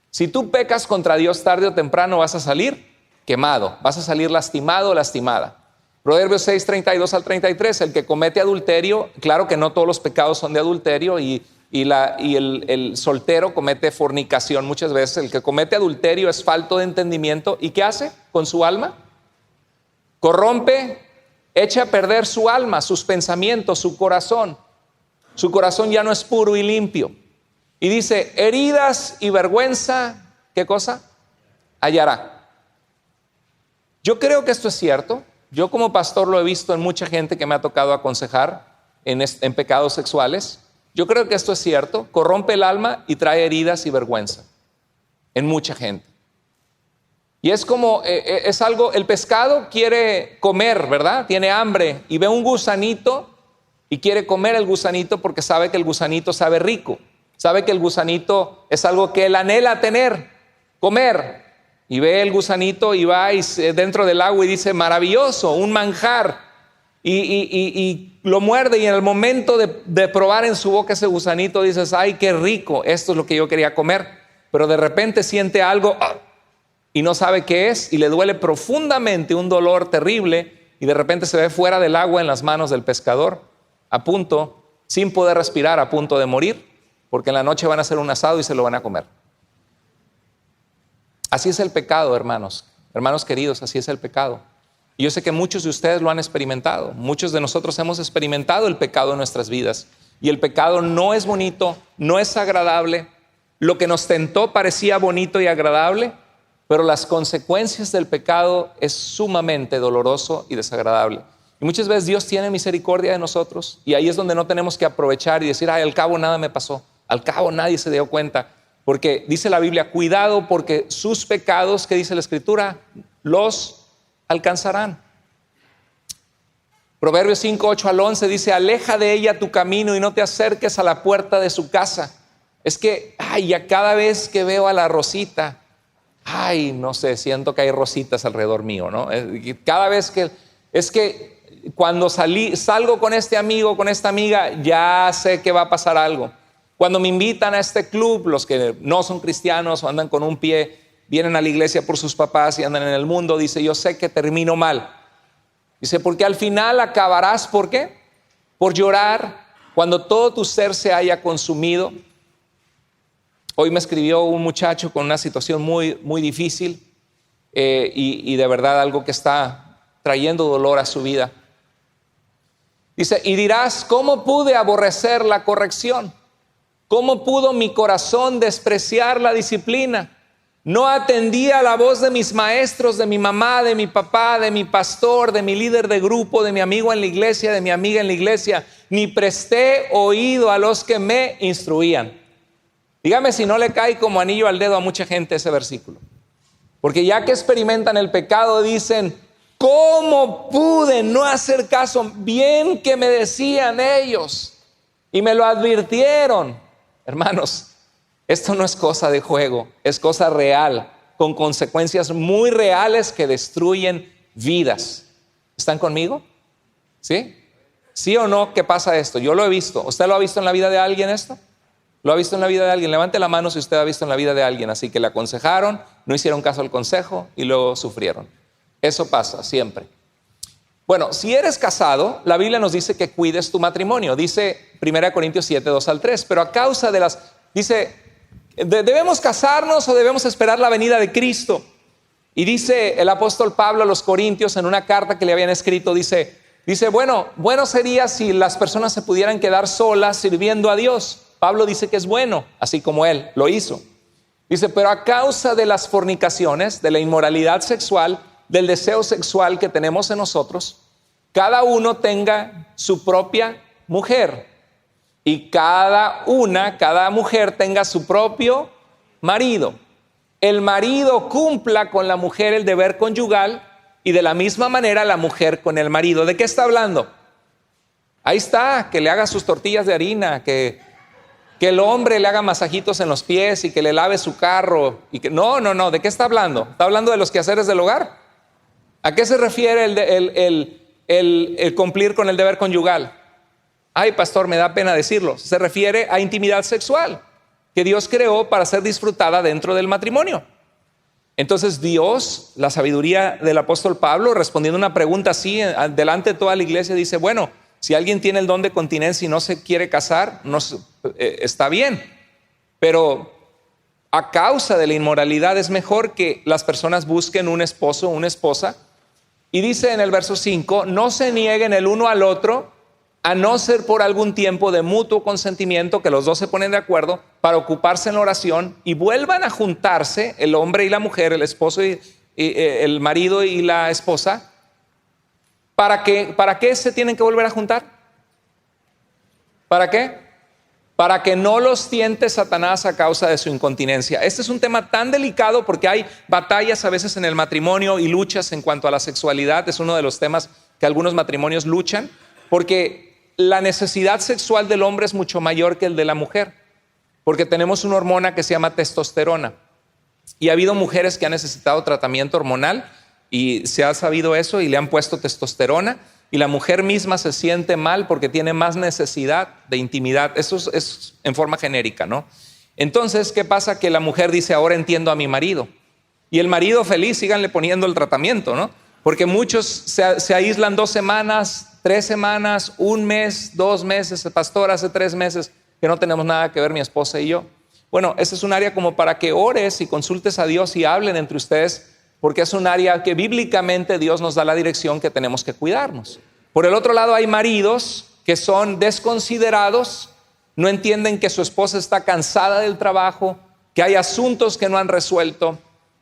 Si tú pecas contra Dios tarde o temprano vas a salir quemado, vas a salir lastimado o lastimada. Proverbios 6, 32 al 33, el que comete adulterio, claro que no todos los pecados son de adulterio y el soltero comete fornicación muchas veces. El que comete adulterio es falto de entendimiento. ¿Y qué hace con su alma? Corrompe, echa a perder su alma, sus pensamientos, su corazón. Su corazón ya no es puro y limpio. Y dice, heridas y vergüenza, ¿qué cosa? Hallará. Yo creo que esto es cierto. Yo como pastor lo he visto en mucha gente que me ha tocado aconsejar en pecados sexuales. Yo creo que esto es cierto. Corrompe el alma y trae heridas y vergüenza en mucha gente. Y es como, es algo, el pescado quiere comer, ¿verdad? Tiene hambre y ve un gusanito y quiere comer el gusanito porque sabe que el gusanito sabe rico. Sabe que el gusanito es algo que él anhela tener, comer. Y ve el gusanito y va dentro del agua y dice, maravilloso, un manjar. Y lo muerde y en el momento de probar en su boca ese gusanito dices, ay, qué rico, esto es lo que yo quería comer. Pero de repente siente algo y no sabe qué es y le duele profundamente, un dolor terrible, y de repente se ve fuera del agua en las manos del pescador, a punto, sin poder respirar, a punto de morir, porque en la noche van a hacer un asado y se lo van a comer. Así es el pecado, hermanos queridos, así es el pecado. Y yo sé que muchos de ustedes lo han experimentado. Muchos de nosotros hemos experimentado el pecado en nuestras vidas. Y el pecado no es bonito, no es agradable. Lo que nos tentó parecía bonito y agradable, pero las consecuencias del pecado es sumamente doloroso y desagradable. Y muchas veces Dios tiene misericordia de nosotros, y ahí es donde no tenemos que aprovechar y decir, ay, al cabo nada me pasó, al cabo nadie se dio cuenta, porque dice la Biblia, cuidado porque sus pecados, que dice la Escritura, los alcanzarán. Proverbios 5, 8 al 11 dice, aleja de ella tu camino y no te acerques a la puerta de su casa. Es que, ay, ya cada vez que veo a la Rosita, ay, no sé, siento que hay rositas alrededor mío, ¿no? Cada vez que, es que cuando salgo con este amigo, con esta amiga, ya sé que va a pasar algo. Cuando me invitan a este club, los que no son cristianos o andan con un pie, vienen a la iglesia por sus papás y andan en el mundo, dice, yo sé que termino mal. Dice, porque al final acabarás, ¿por qué? Por llorar cuando todo tu ser se haya consumido. Hoy me escribió un muchacho con una situación muy, muy difícil y de verdad algo que está trayendo dolor a su vida. Dice, y dirás, ¿cómo pude aborrecer la corrección? ¿Cómo pudo mi corazón despreciar la disciplina? No atendía a la voz de mis maestros, de mi mamá, de mi papá, de mi pastor, de mi líder de grupo, de mi amigo en la iglesia, de mi amiga en la iglesia, ni presté oído a los que me instruían. Dígame si no le cae como anillo al dedo a mucha gente ese versículo. Porque ya que experimentan el pecado dicen, ¿cómo pude no hacer caso? Bien que me decían ellos y me lo advirtieron. Hermanos, esto no es cosa de juego, es cosa real, con consecuencias muy reales que destruyen vidas. ¿Están conmigo? ¿Sí? ¿Sí o no? ¿Qué pasa esto? Yo lo he visto. ¿Usted lo ha visto en la vida de alguien esto? ¿Lo ha visto en la vida de alguien? Levante la mano si usted ha visto en la vida de alguien. Así que le aconsejaron, no hicieron caso al consejo y luego sufrieron. Eso pasa siempre. Bueno, si eres casado, la Biblia nos dice que cuides tu matrimonio. Dice 1 Corintios 7, 2 al 3. Pero a causa de dice, ¿debemos casarnos o debemos esperar la venida de Cristo? Y dice el apóstol Pablo a los Corintios en una carta que le habían escrito, dice, bueno sería si las personas se pudieran quedar solas sirviendo a Dios. Pablo dice que es bueno, así como él lo hizo. Dice, pero a causa de las fornicaciones, de la inmoralidad sexual, del deseo sexual que tenemos en nosotros, cada uno tenga su propia mujer y cada mujer tenga su propio marido. El marido cumpla con la mujer el deber conyugal y de la misma manera la mujer con el marido. ¿De qué está hablando? Ahí está, que le haga sus tortillas de harina, que el hombre le haga masajitos en los pies y que le lave su carro. No, ¿de qué está hablando? ¿Está hablando de los quehaceres del hogar? ¿A qué se refiere el cumplir con el deber conyugal? Ay, pastor, me da pena decirlo. Se refiere a intimidad sexual que Dios creó para ser disfrutada dentro del matrimonio. Entonces Dios, la sabiduría del apóstol Pablo, respondiendo a una pregunta así delante de toda la iglesia, dice, bueno, si alguien tiene el don de continencia y no se quiere casar, está bien. Pero a causa de la inmoralidad es mejor que las personas busquen un esposo o una esposa. Y dice en el verso 5, no se nieguen el uno al otro, a no ser por algún tiempo de mutuo consentimiento, que los dos se ponen de acuerdo para ocuparse en la oración y vuelvan a juntarse el hombre y la mujer, el esposo y el marido y la esposa. ¿Para qué se tienen que volver a juntar? ¿Para qué? Para que no los tiente Satanás a causa de su incontinencia. Este es un tema tan delicado porque hay batallas a veces en el matrimonio y luchas en cuanto a la sexualidad. Es uno de los temas que algunos matrimonios luchan porque la necesidad sexual del hombre es mucho mayor que el de la mujer, porque tenemos una hormona que se llama testosterona y ha habido mujeres que han necesitado tratamiento hormonal y se ha sabido eso y le han puesto testosterona y la mujer misma se siente mal porque tiene más necesidad de intimidad. Eso es en forma genérica, ¿no? Entonces, ¿qué pasa? Que la mujer dice, ahora entiendo a mi marido. Y el marido feliz, síganle poniendo el tratamiento, ¿no? Porque muchos se aíslan 2 semanas, 3 semanas, 1 mes, 2 meses. Pastor, hace 3 meses que no tenemos nada que ver mi esposa y yo. Bueno, ese es un área como para que ores y consultes a Dios y hablen entre ustedes porque es un área que bíblicamente Dios nos da la dirección que tenemos que cuidarnos. Por el otro lado hay maridos que son desconsiderados, no entienden que su esposa está cansada del trabajo, que hay asuntos que no han resuelto,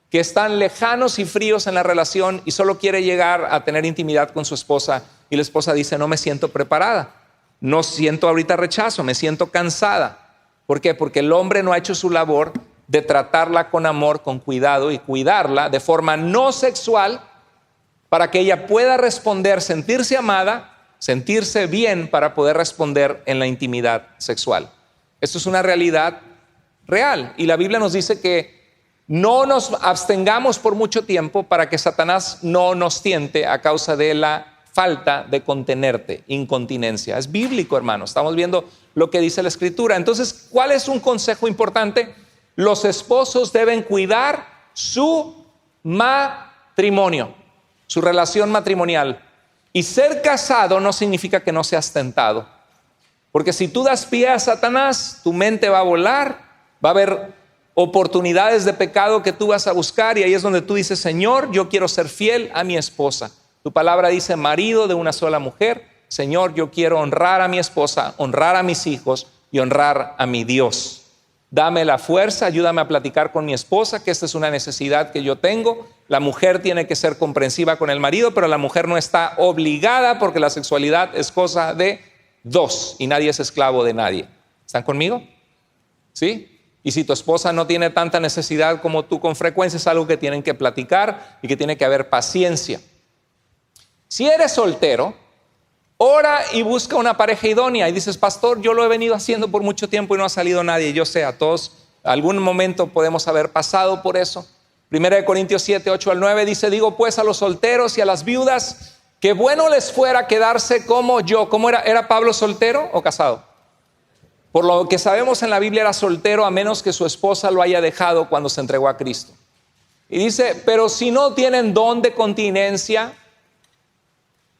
que están lejanos y fríos en la relación y solo quiere llegar a tener intimidad con su esposa y la esposa dice: no me siento preparada, no siento ahorita rechazo, me siento cansada. ¿Por qué? Porque el hombre no ha hecho su labor de tratarla con amor, con cuidado y cuidarla de forma no sexual para que ella pueda responder, sentirse amada, sentirse bien para poder responder en la intimidad sexual. Esto es una realidad real y la Biblia nos dice que no nos abstengamos por mucho tiempo para que Satanás no nos tiente a causa de la falta de contenerte, incontinencia. Es bíblico, hermano. Estamos viendo lo que dice la Escritura. Entonces, ¿cuál es un consejo importante? Los esposos deben cuidar su matrimonio, su relación matrimonial. Y ser casado no significa que no seas tentado. Porque si tú das pie a Satanás, tu mente va a volar, va a haber oportunidades de pecado que tú vas a buscar y ahí es donde tú dices: Señor, yo quiero ser fiel a mi esposa. Tu palabra dice: marido de una sola mujer. Señor, yo quiero honrar a mi esposa, honrar a mis hijos y honrar a mi Dios. Dame la fuerza, ayúdame a platicar con mi esposa, que esta es una necesidad que yo tengo. La mujer tiene que ser comprensiva con el marido, pero la mujer no está obligada porque la sexualidad es cosa de dos y nadie es esclavo de nadie. ¿Están conmigo? ¿Sí? Y si tu esposa no tiene tanta necesidad como tú con frecuencia, es algo que tienen que platicar y que tiene que haber paciencia. Si eres soltero, ora y busca una pareja idónea y dices: pastor, yo lo he venido haciendo por mucho tiempo y no ha salido nadie. Yo sé, a todos algún momento podemos haber pasado por eso. 1 Corintios 7, 8 al 9 dice: digo pues a los solteros y a las viudas que bueno les fuera quedarse como yo. ¿Cómo era? ¿Era Pablo soltero o casado? Por lo que sabemos en la Biblia era soltero a menos que su esposa lo haya dejado cuando se entregó a Cristo. Y dice: pero si no tienen don de continencia,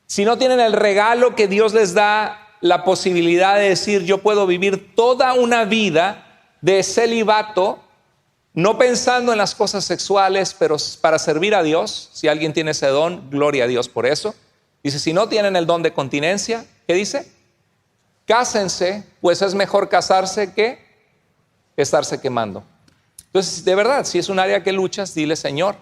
si no tienen el regalo que Dios les da, la posibilidad de decir: yo puedo vivir toda una vida de celibato, no pensando en las cosas sexuales, pero para servir a Dios. Si alguien tiene ese don, gloria a Dios por eso. Dice: si no tienen el don de continencia, ¿qué dice? Cásense, pues es mejor casarse que estarse quemando. Entonces, de verdad, si es un área que luchas, dile: Señor.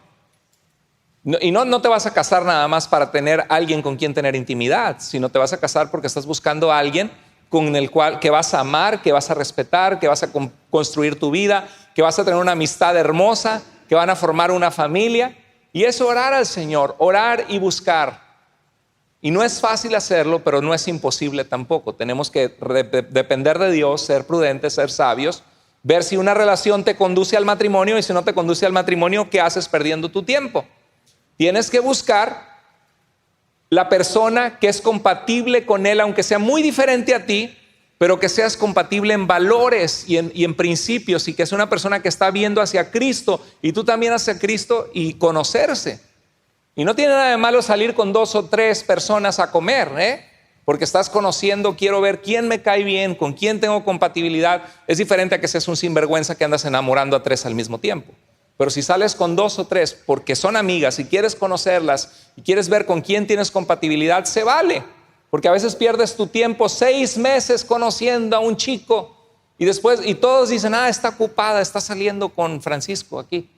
Y no te vas a casar nada más para tener alguien con quien tener intimidad, sino te vas a casar porque estás buscando a alguien con el cual que vas a amar, que vas a respetar, que vas a construir tu vida, que vas a tener una amistad hermosa, que van a formar una familia. Y es orar al Señor, orar y buscar. Y no es fácil hacerlo, pero no es imposible tampoco. Tenemos que depender de Dios, ser prudentes, ser sabios, ver si una relación te conduce al matrimonio y si no te conduce al matrimonio, ¿qué haces perdiendo tu tiempo? Tienes que buscar la persona que es compatible con él, aunque sea muy diferente a ti, pero que seas compatible en valores y en principios, y que es una persona que está viendo hacia Cristo y tú también hacia Cristo, y conocerse. Y no tiene nada de malo salir con 2 o 3 personas a comer, porque estás conociendo, quiero ver quién me cae bien, con quién tengo compatibilidad. Es diferente a que seas un sinvergüenza que andas enamorando a 3 al mismo tiempo. Pero si sales con 2 o 3 porque son amigas y quieres conocerlas y quieres ver con quién tienes compatibilidad, se vale. Porque a veces pierdes tu tiempo 6 meses conociendo a un chico y después, y todos dicen: está ocupada, está saliendo con Francisco aquí.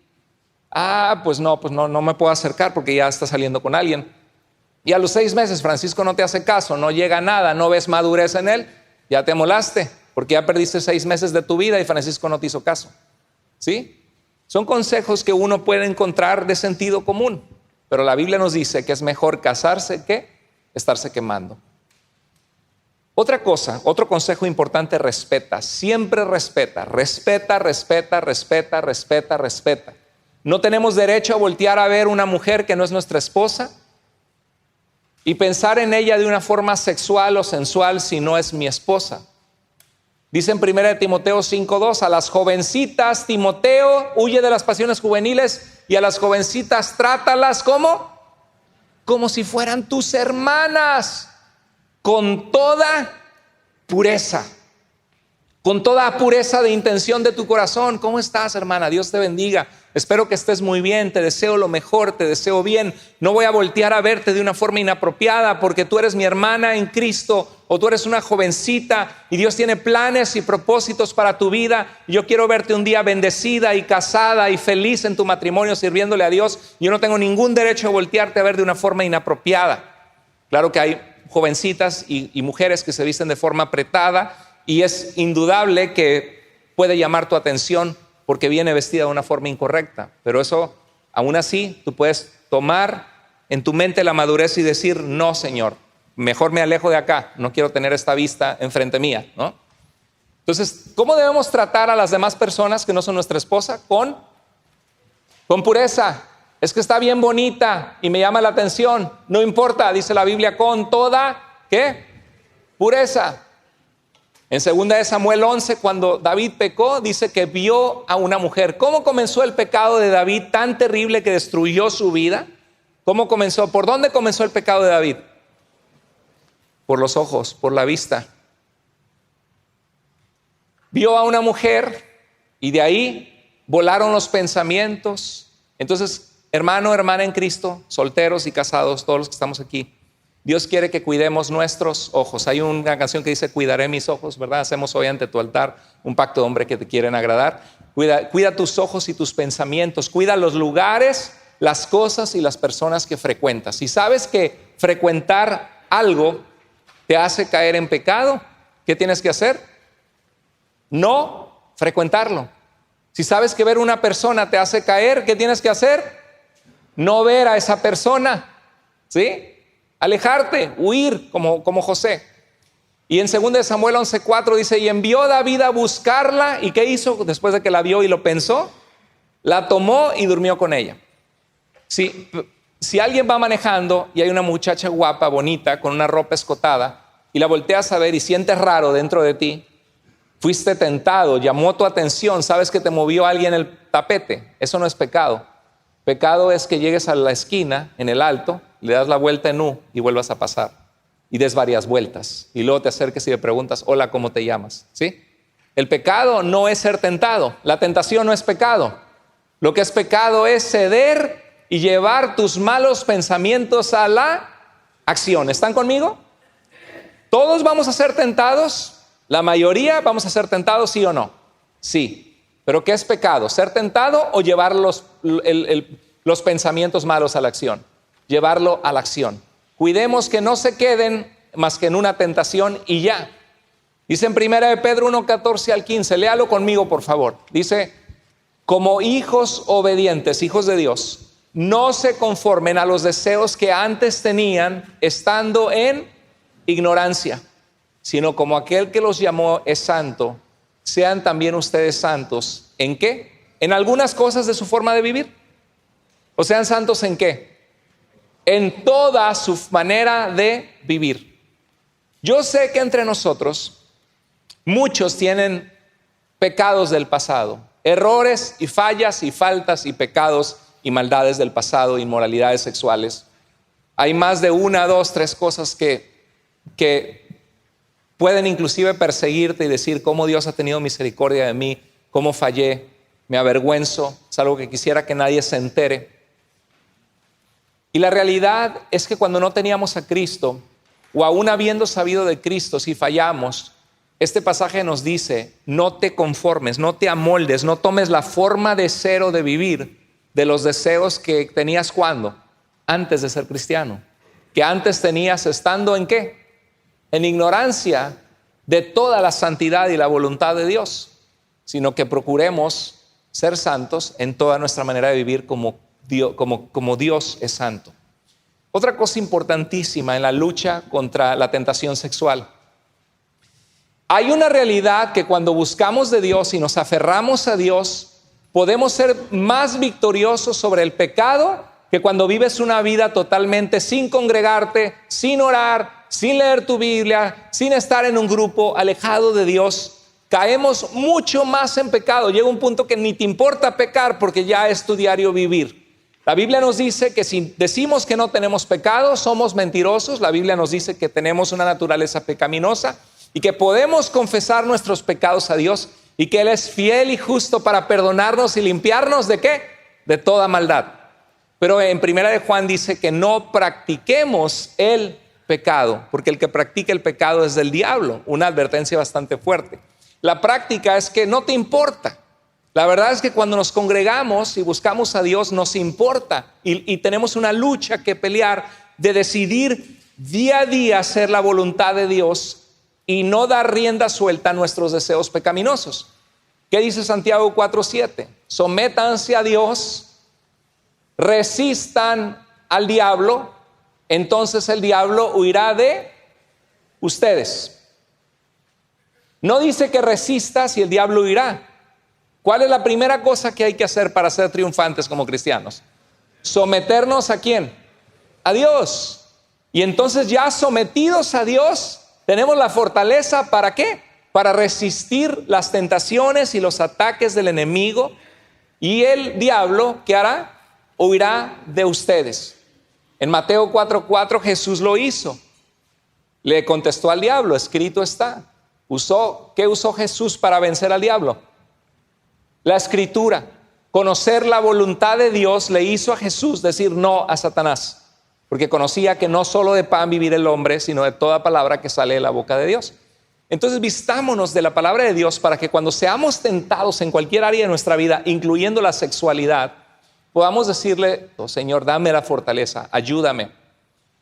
Pues no me puedo acercar porque ya está saliendo con alguien. Y a los 6 meses Francisco no te hace caso, no llega a nada, no ves madurez en él, ya te molaste porque ya perdiste 6 meses de tu vida y Francisco no te hizo caso. ¿Sí? Son consejos que uno puede encontrar de sentido común, pero la Biblia nos dice que es mejor casarse que estarse quemando. Otra cosa, otro consejo importante: respeta, siempre respeta. No tenemos derecho a voltear a ver una mujer que no es nuestra esposa y pensar en ella de una forma sexual o sensual si no es mi esposa. Dice en 1 Timoteo 5:2: a las jovencitas, Timoteo, huye de las pasiones juveniles, y a las jovencitas trátalas como si fueran tus hermanas, con toda pureza de intención de tu corazón. ¿Cómo estás, hermana? Dios te bendiga. espero que estés muy bien, te deseo lo mejor, te deseo bien, no voy a voltear a verte de una forma inapropiada porque tú eres mi hermana en Cristo o tú eres una jovencita y Dios tiene planes y propósitos para tu vida. Yo quiero verte un día bendecida y casada y feliz en tu matrimonio sirviéndole a Dios. Yo no tengo ningún derecho a voltearte a ver de una forma inapropiada. Claro que hay jovencitas y mujeres que se visten de forma apretada y es indudable que puede llamar tu atención porque viene vestida de una forma incorrecta, pero eso, aún así, tú puedes tomar en tu mente la madurez y decir, no, Señor, mejor me alejo de acá, no quiero tener esta vista enfrente mía, ¿no? Entonces, ¿cómo debemos tratar a las demás personas que no son nuestra esposa? Con pureza. Es que está bien bonita y me llama la atención. No importa, dice la Biblia, con toda, ¿qué? Pureza. En 2 de Samuel 11, cuando David pecó, dice que vio a una mujer. ¿Cómo comenzó el pecado de David tan terrible que destruyó su vida? ¿Cómo comenzó? ¿Por dónde comenzó el pecado de David? Por los ojos, por la vista. Vio a una mujer y de ahí volaron los pensamientos. Entonces, hermano, hermana en Cristo, solteros y casados, todos los que estamos aquí, Dios quiere que cuidemos nuestros ojos. Hay una canción que dice, cuidaré mis ojos, ¿verdad? Hacemos hoy ante tu altar un pacto de hombre que te quieren agradar. Cuida tus ojos y tus pensamientos. Cuida los lugares, las cosas y las personas que frecuentas. Si sabes que frecuentar algo te hace caer en pecado, ¿qué tienes que hacer? No frecuentarlo. Si sabes que ver una persona te hace caer, ¿qué tienes que hacer? No ver a esa persona, ¿sí? Alejarte, huir, como José. Y en 2 de Samuel 11:4 dice, y envió David a buscarla, ¿y qué hizo después de que la vio y lo pensó? La tomó y durmió con ella. Si alguien va manejando y hay una muchacha guapa, bonita, con una ropa escotada, y la volteas a ver y sientes raro dentro de ti, fuiste tentado, llamó tu atención, sabes que te movió alguien el tapete, eso no es pecado. Pecado es que llegues a la esquina, en el alto, le das la vuelta en U y vuelvas a pasar. Y des varias vueltas. Y luego te acerques y le preguntas, hola, ¿cómo te llamas? ¿Sí? El pecado no es ser tentado. La tentación no es pecado. Lo que es pecado es ceder y llevar tus malos pensamientos a la acción. ¿Están conmigo? ¿Todos vamos a ser tentados? ¿La mayoría vamos a ser tentados, sí o no? Sí. ¿Pero qué es pecado? ¿Ser tentado o llevar los pensamientos malos a la acción? Llevarlo a la acción. Cuidemos que no se queden más que en una tentación y ya. Dice en 1 de Pedro 1:14 al 15, léalo conmigo por favor. Dice, como hijos obedientes, hijos de Dios, no se conformen a los deseos que antes tenían estando en ignorancia, sino como aquel que los llamó es santo, sean también ustedes santos. ¿En qué? En algunas cosas de su forma de vivir. ¿O sean santos en qué? En toda su manera de vivir. Yo sé que entre nosotros muchos tienen pecados del pasado, errores y fallas y faltas y pecados y maldades del pasado, inmoralidades sexuales. Hay más de 1, 2, 3 cosas que pueden inclusive perseguirte y decir cómo Dios ha tenido misericordia de mí, cómo fallé, me avergüenzo, es algo que quisiera que nadie se entere. Y la realidad es que cuando no teníamos a Cristo, o aún habiendo sabido de Cristo, si fallamos, este pasaje nos dice, no te conformes, no te amoldes, no tomes la forma de ser o de vivir de los deseos que tenías cuando, antes de ser cristiano, que antes tenías estando en ¿qué? En ignorancia de toda la santidad y la voluntad de Dios, sino que procuremos ser santos en toda nuestra manera de vivir como Dios es santo. Otra cosa importantísima en la lucha contra la tentación sexual. Hay una realidad que cuando buscamos de Dios y nos aferramos a Dios, podemos ser más victoriosos sobre el pecado que cuando vives una vida totalmente sin congregarte, sin orar, sin leer tu Biblia, sin estar en un grupo, alejado de Dios. Caemos mucho más en pecado. Llega un punto que ni te importa pecar porque ya es tu diario vivir. La Biblia nos dice que si decimos que no tenemos pecado, somos mentirosos. La Biblia nos dice que tenemos una naturaleza pecaminosa y que podemos confesar nuestros pecados a Dios y que Él es fiel y justo para perdonarnos y limpiarnos ¿de qué? De toda maldad. Pero en Primera de Juan dice que no practiquemos el pecado, porque el que practica el pecado es del diablo. Una advertencia bastante fuerte. La práctica es que no te importa. La verdad es que cuando nos congregamos y buscamos a Dios nos importa y tenemos una lucha que pelear de decidir día a día hacer la voluntad de Dios y no dar rienda suelta a nuestros deseos pecaminosos. ¿Qué dice Santiago 4:7? Sométanse a Dios, resistan al diablo, entonces el diablo huirá de ustedes. No dice que resistas y el diablo huirá. ¿Cuál es la primera cosa que hay que hacer para ser triunfantes como cristianos? Someternos ¿a quién? A Dios. Y entonces ya sometidos a Dios, tenemos la fortaleza ¿para qué? Para resistir las tentaciones y los ataques del enemigo. Y el diablo, ¿qué hará? Huirá de ustedes. En Mateo 4:4 Jesús lo hizo. Le contestó al diablo, escrito está. ¿Qué usó Jesús para vencer al diablo? La escritura. Conocer la voluntad de Dios le hizo a Jesús decir no a Satanás, porque conocía que no solo de pan vivir el hombre, sino de toda palabra que sale de la boca de Dios. Entonces vistámonos de la palabra de Dios para que cuando seamos tentados en cualquier área de nuestra vida, incluyendo la sexualidad, podamos decirle, oh, Señor, dame la fortaleza, ayúdame.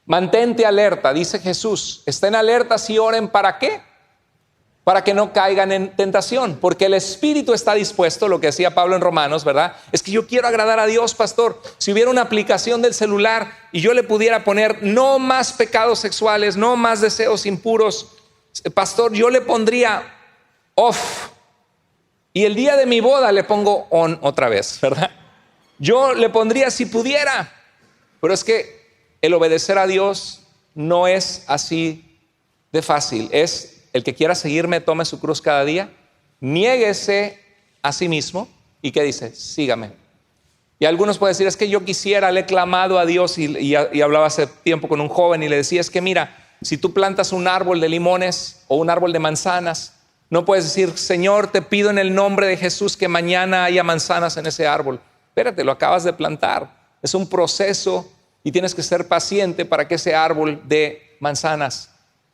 Mantente alerta, dice Jesús. Estén alertas y oren, ¿para qué? Para que no caigan en tentación, porque el espíritu está dispuesto, lo que decía Pablo en Romanos, ¿verdad? Es que yo quiero agradar a Dios, pastor. Si hubiera una aplicación del celular y yo le pudiera poner no más pecados sexuales, no más deseos impuros, pastor, yo le pondría off y el día de mi boda le pongo on otra vez, ¿verdad? Yo le pondría si pudiera, pero es que el obedecer a Dios no es así de fácil. Es el que quiera seguirme, tome su cruz cada día, niéguese a sí mismo. ¿Y qué dice? Sígame. Y algunos pueden decir, es que yo quisiera, le he clamado a Dios y hablaba hace tiempo con un joven y le decía, es que mira, si tú plantas un árbol de limones o un árbol de manzanas, no puedes decir, Señor, te pido en el nombre de Jesús que mañana haya manzanas en ese árbol. Espérate, lo acabas de plantar. Es un proceso y tienes que ser paciente para que ese árbol dé manzanas.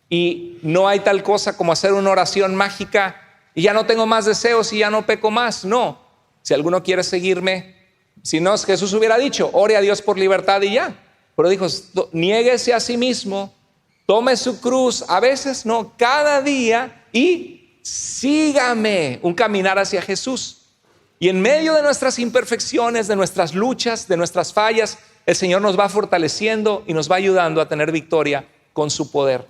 Y no hay tal cosa como hacer una oración mágica y ya no tengo más deseos y ya no peco más. No, si alguno quiere seguirme, si no, Jesús hubiera dicho, ore a Dios por libertad y ya. Pero dijo, niéguese a sí mismo, tome su cruz, a veces no, cada día y sígame, un caminar hacia Jesús. Y en medio de nuestras imperfecciones, de nuestras luchas, de nuestras fallas, el Señor nos va fortaleciendo y nos va ayudando a tener victoria con su poder.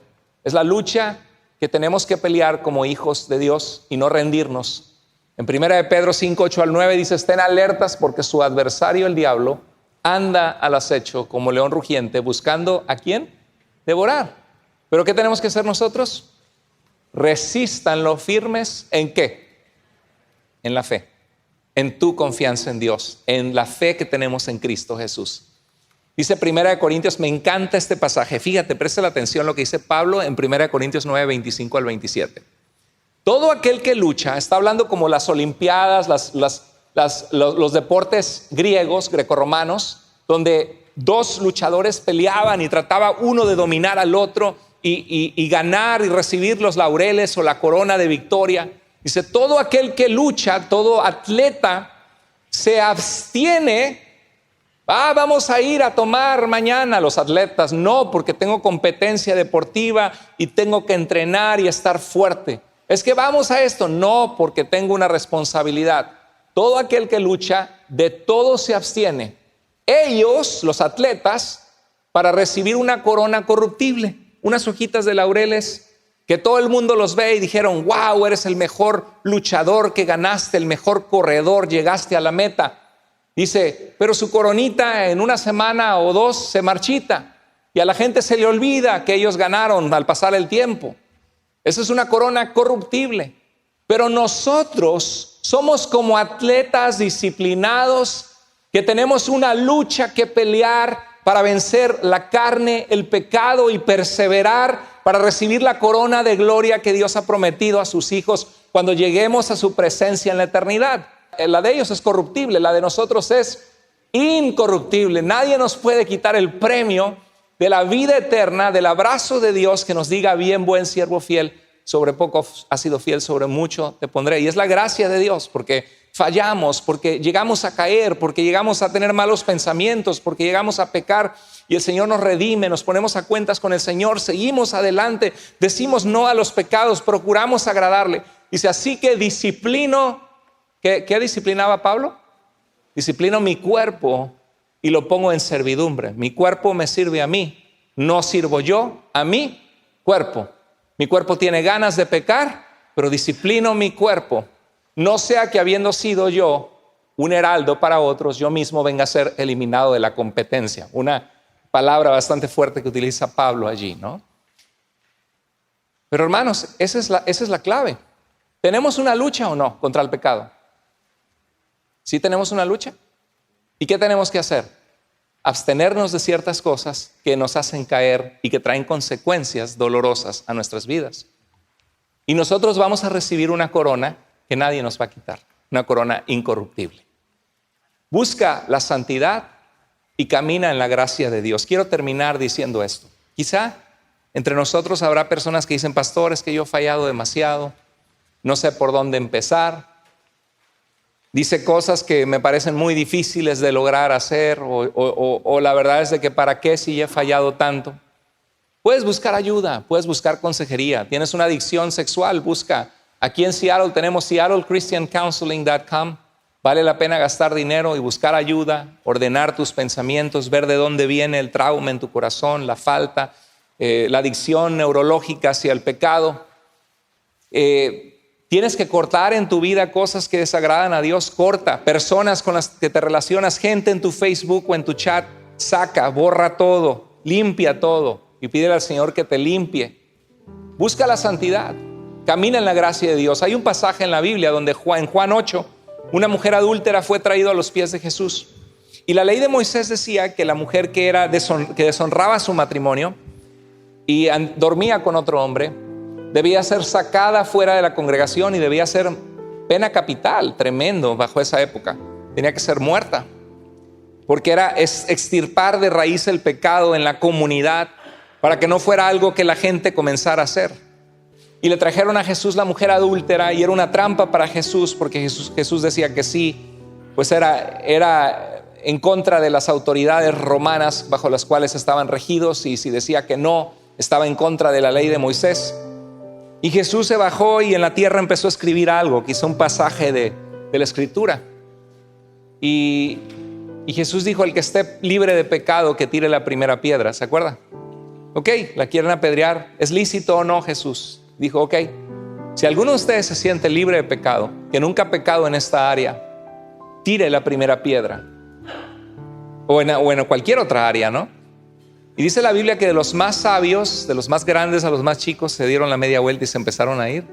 Es la lucha que tenemos que pelear como hijos de Dios y no rendirnos. En 1 de Pedro 5:8-9 dice, estén alertas porque su adversario, el diablo, anda al acecho como león rugiente buscando ¿a quién? Devorar. ¿Pero qué tenemos que hacer nosotros? Resístanlo firmes ¿en qué? En la fe, en tu confianza en Dios, en la fe que tenemos en Cristo Jesús. Dice 1 Corintios, me encanta este pasaje. Fíjate, presta la atención lo que dice Pablo en 1 Corintios 9:25-27. Todo aquel que lucha, está hablando como las olimpiadas, los deportes griegos, grecorromanos, donde dos luchadores peleaban y trataba uno de dominar al otro y ganar y recibir los laureles o la corona de victoria. Dice, todo aquel que lucha, todo atleta se abstiene. Vamos a ir a tomar mañana los atletas. No, porque tengo competencia deportiva y tengo que entrenar y estar fuerte. Es que vamos a esto. No, porque tengo una responsabilidad. Todo aquel que lucha, de todo se abstiene. Ellos, los atletas, para recibir una corona corruptible, unas hojitas de laureles, que todo el mundo los ve y dijeron, wow, eres el mejor luchador que ganaste, el mejor corredor, llegaste a la meta. Dice, pero su coronita en una semana o dos se marchita y a la gente se le olvida que ellos ganaron al pasar el tiempo. Esa es una corona corruptible. Pero nosotros somos como atletas disciplinados que tenemos una lucha que pelear para vencer la carne, el pecado y perseverar para recibir la corona de gloria que Dios ha prometido a sus hijos cuando lleguemos a su presencia en la eternidad. La de ellos es corruptible, la de nosotros es incorruptible. Nadie nos puede quitar el premio de la vida eterna, del abrazo de Dios que nos diga: bien, buen siervo fiel, sobre poco has sido fiel, sobre mucho te pondré. Y es la gracia de Dios, porque fallamos, porque llegamos a caer, porque llegamos a tener malos pensamientos, porque llegamos a pecar, y el Señor nos redime, nos ponemos a cuentas con el Señor, seguimos adelante, decimos no a los pecados, procuramos agradarle. Dice: así que disciplino. ¿Qué disciplinaba Pablo? Disciplino mi cuerpo y lo pongo en servidumbre. Mi cuerpo me sirve a mí, no sirvo yo a mi cuerpo. Mi cuerpo tiene ganas de pecar, pero disciplino mi cuerpo. No sea que, habiendo sido yo un heraldo para otros, yo mismo venga a ser eliminado de la competencia. Una palabra bastante fuerte que utiliza Pablo allí, ¿no? Pero hermanos, esa es la clave. ¿Tenemos una lucha o no contra el pecado? ¿Sí tenemos una lucha? ¿Y qué tenemos que hacer? Abstenernos de ciertas cosas que nos hacen caer y que traen consecuencias dolorosas a nuestras vidas. Y nosotros vamos a recibir una corona que nadie nos va a quitar, una corona incorruptible. Busca la santidad y camina en la gracia de Dios. Quiero terminar diciendo esto. Quizá entre nosotros habrá personas que dicen: pastor, es que yo he fallado demasiado, no sé por dónde empezar. Dice cosas que me parecen muy difíciles de lograr hacer, o la verdad es de que ¿para qué si he fallado tanto? Puedes buscar ayuda, puedes buscar consejería. Tienes una adicción sexual, busca. Aquí en Seattle tenemos seattlechristiancounseling.com. Vale la pena gastar dinero y buscar ayuda, ordenar tus pensamientos, ver de dónde viene el trauma en tu corazón, la falta, la adicción neurológica hacia el pecado. Tienes que cortar en tu vida cosas que desagradan a Dios. Corta. Personas con las que te relacionas, gente en tu Facebook o en tu chat, saca, borra todo, limpia todo y pídele al Señor que te limpie. Busca la santidad, camina en la gracia de Dios. Hay un pasaje en la Biblia donde en Juan 8, una mujer adúltera fue traída a los pies de Jesús. Y la ley de Moisés decía que la mujer que deshonraba su matrimonio y dormía con otro hombre, debía ser sacada fuera de la congregación y debía ser pena capital, tremendo bajo esa época. Tenía que ser muerta, porque era extirpar de raíz el pecado en la comunidad para que no fuera algo que la gente comenzara a hacer. Y le trajeron a Jesús la mujer adúltera, y era una trampa para Jesús, porque Jesús decía que sí, pues era en contra de las autoridades romanas bajo las cuales estaban regidos, y si decía que no, estaba en contra de la ley de Moisés. Y Jesús se bajó y en la tierra empezó a escribir algo, quizá un pasaje de la Escritura. Y Jesús dijo: el que esté libre de pecado, que tire la primera piedra. ¿Se acuerda? Ok, la quieren apedrear. ¿Es lícito o no? Jesús dijo: ok, si alguno de ustedes se siente libre de pecado, que nunca ha pecado en esta área, tire la primera piedra. O en cualquier otra área, ¿no? Y dice la Biblia que de los más sabios, de los más grandes a los más chicos, se dieron la media vuelta y se empezaron a ir.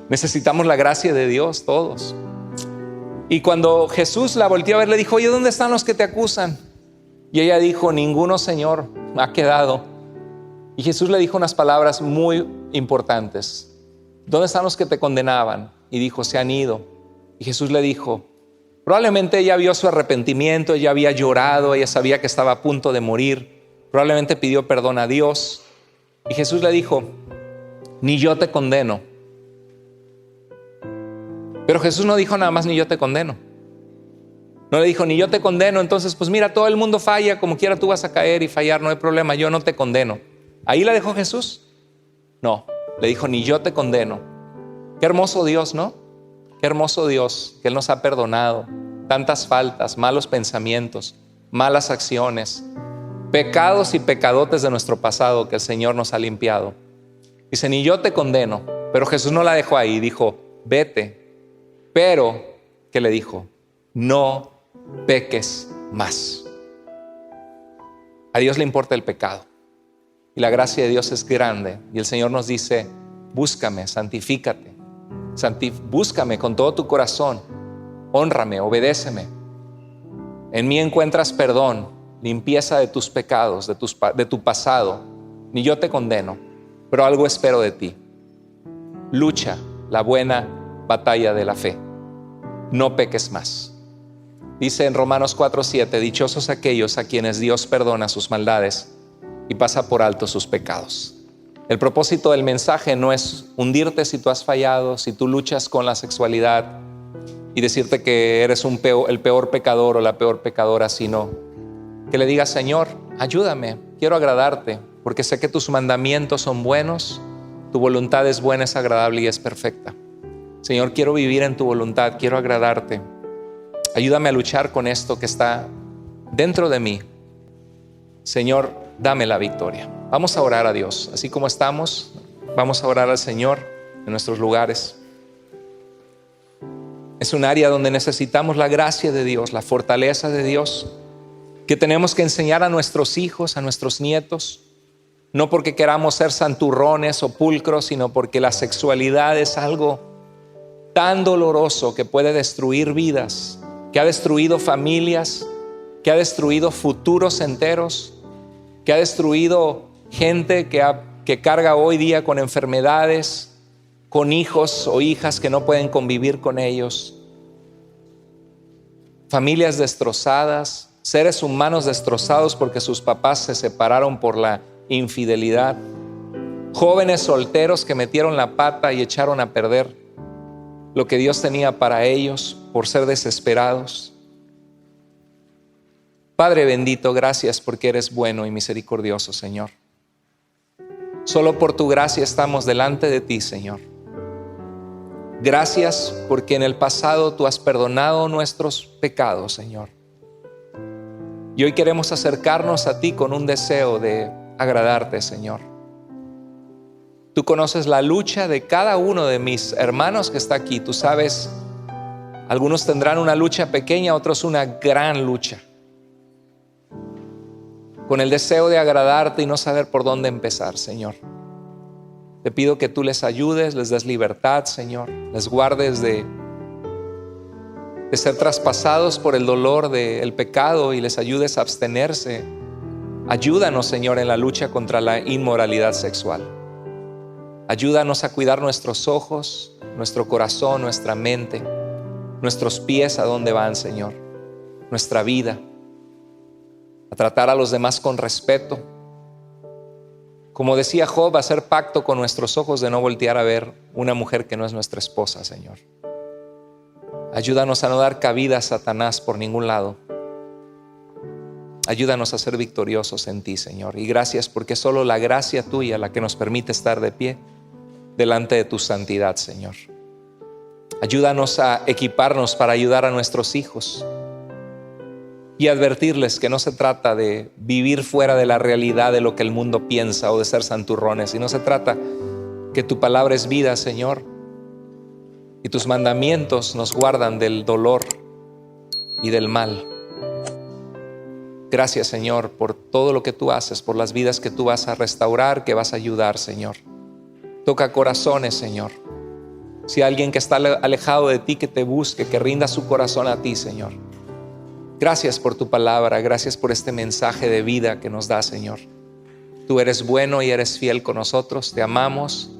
Necesitamos la gracia de Dios todos. Y cuando Jesús la volteó a ver, le dijo: oye, ¿dónde están los que te acusan? Y ella dijo: ninguno, Señor, ha quedado. Y Jesús le dijo unas palabras muy importantes: ¿dónde están los que te condenaban? Y dijo: se han ido. Y Jesús le dijo: probablemente ella vio su arrepentimiento, ella había llorado, ella sabía que estaba a punto de morir, probablemente pidió perdón a Dios. Y Jesús le dijo: ni yo te condeno. Pero Jesús no dijo nada más: ni yo te condeno. No le dijo: ni yo te condeno, entonces pues mira, todo el mundo falla, como quiera tú vas a caer y fallar, no hay problema, yo no te condeno. ¿Ahí la dejó Jesús? No, le dijo: ni yo te condeno. Qué hermoso Dios, ¿no? Qué hermoso Dios, que Él nos ha perdonado tantas faltas, malos pensamientos, malas acciones, pecados y pecadotes de nuestro pasado que el Señor nos ha limpiado. Dice: ni yo te condeno. Pero Jesús no la dejó ahí, dijo: vete. Pero, ¿qué le dijo? No peques más. A Dios le importa el pecado y la gracia de Dios es grande, y el Señor nos dice: búscame, santifícate. Búscame con todo tu corazón, hónrame, obedéceme. En mí encuentras perdón, limpieza de tus pecados, de tu pasado. Ni yo te condeno, pero algo espero de ti. Lucha la buena batalla de la fe. No peques más. Dice en Romanos 4:7, dichosos aquellos a quienes Dios perdona sus maldades y pasa por alto sus pecados. El propósito del mensaje no es hundirte si tú has fallado, si tú luchas con la sexualidad y decirte que eres el peor pecador o la peor pecadora, sino que le digas: Señor, ayúdame, quiero agradarte, porque sé que tus mandamientos son buenos, tu voluntad es buena, es agradable y es perfecta. Señor, quiero vivir en tu voluntad, quiero agradarte. Ayúdame a luchar con esto que está dentro de mí. Señor, dame la victoria. Vamos a orar a Dios. Así como estamos, vamos a orar al Señor en nuestros lugares. Es un área donde necesitamos la gracia de Dios, la fortaleza de Dios, que tenemos que enseñar a nuestros hijos, a nuestros nietos, no porque queramos ser santurrones o pulcros, sino porque la sexualidad es algo tan doloroso que puede destruir vidas, que ha destruido familias, que ha destruido futuros enteros, que ha destruido gente que carga hoy día con enfermedades, con hijos o hijas que no pueden convivir con ellos, familias destrozadas, seres humanos destrozados porque sus papás se separaron por la infidelidad, jóvenes solteros que metieron la pata y echaron a perder lo que Dios tenía para ellos por ser desesperados. Padre bendito, gracias porque eres bueno y misericordioso, Señor. Solo por tu gracia estamos delante de ti, Señor. Gracias porque en el pasado tú has perdonado nuestros pecados, Señor. Y hoy queremos acercarnos a ti con un deseo de agradarte, Señor. Tú conoces la lucha de cada uno de mis hermanos que está aquí. Tú sabes, algunos tendrán una lucha pequeña, otros una gran lucha, con el deseo de agradarte y no saber por dónde empezar, Señor. Te pido que tú les ayudes, les des libertad, Señor, les guardes de ser traspasados por el dolor del pecado y les ayudes a abstenerse. Ayúdanos, Señor, en la lucha contra la inmoralidad sexual. Ayúdanos a cuidar nuestros ojos, nuestro corazón, nuestra mente, nuestros pies a dónde van, Señor, nuestra vida, a tratar a los demás con respeto. Como decía Job, hacer pacto con nuestros ojos de no voltear a ver una mujer que no es nuestra esposa, Señor. Ayúdanos a no dar cabida a Satanás por ningún lado. Ayúdanos a ser victoriosos en ti, Señor. Y gracias porque solo la gracia tuya la que nos permite estar de pie delante de tu santidad, Señor. Ayúdanos a equiparnos para ayudar a nuestros hijos y advertirles que no se trata de vivir fuera de la realidad de lo que el mundo piensa o de ser santurrones, sino se trata que tu palabra es vida, Señor, y tus mandamientos nos guardan del dolor y del mal. Gracias, Señor, por todo lo que tú haces, por las vidas que tú vas a restaurar, que vas a ayudar, Señor. Toca corazones, Señor. Si hay alguien que está alejado de ti, que te busque, que rinda su corazón a ti, Señor. Gracias por tu palabra, gracias por este mensaje de vida que nos da, Señor. Tú eres bueno y eres fiel con nosotros, te amamos,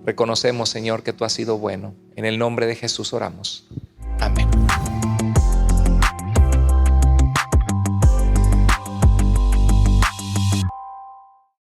reconocemos, Señor, que tú has sido bueno. En el nombre de Jesús oramos. Amén.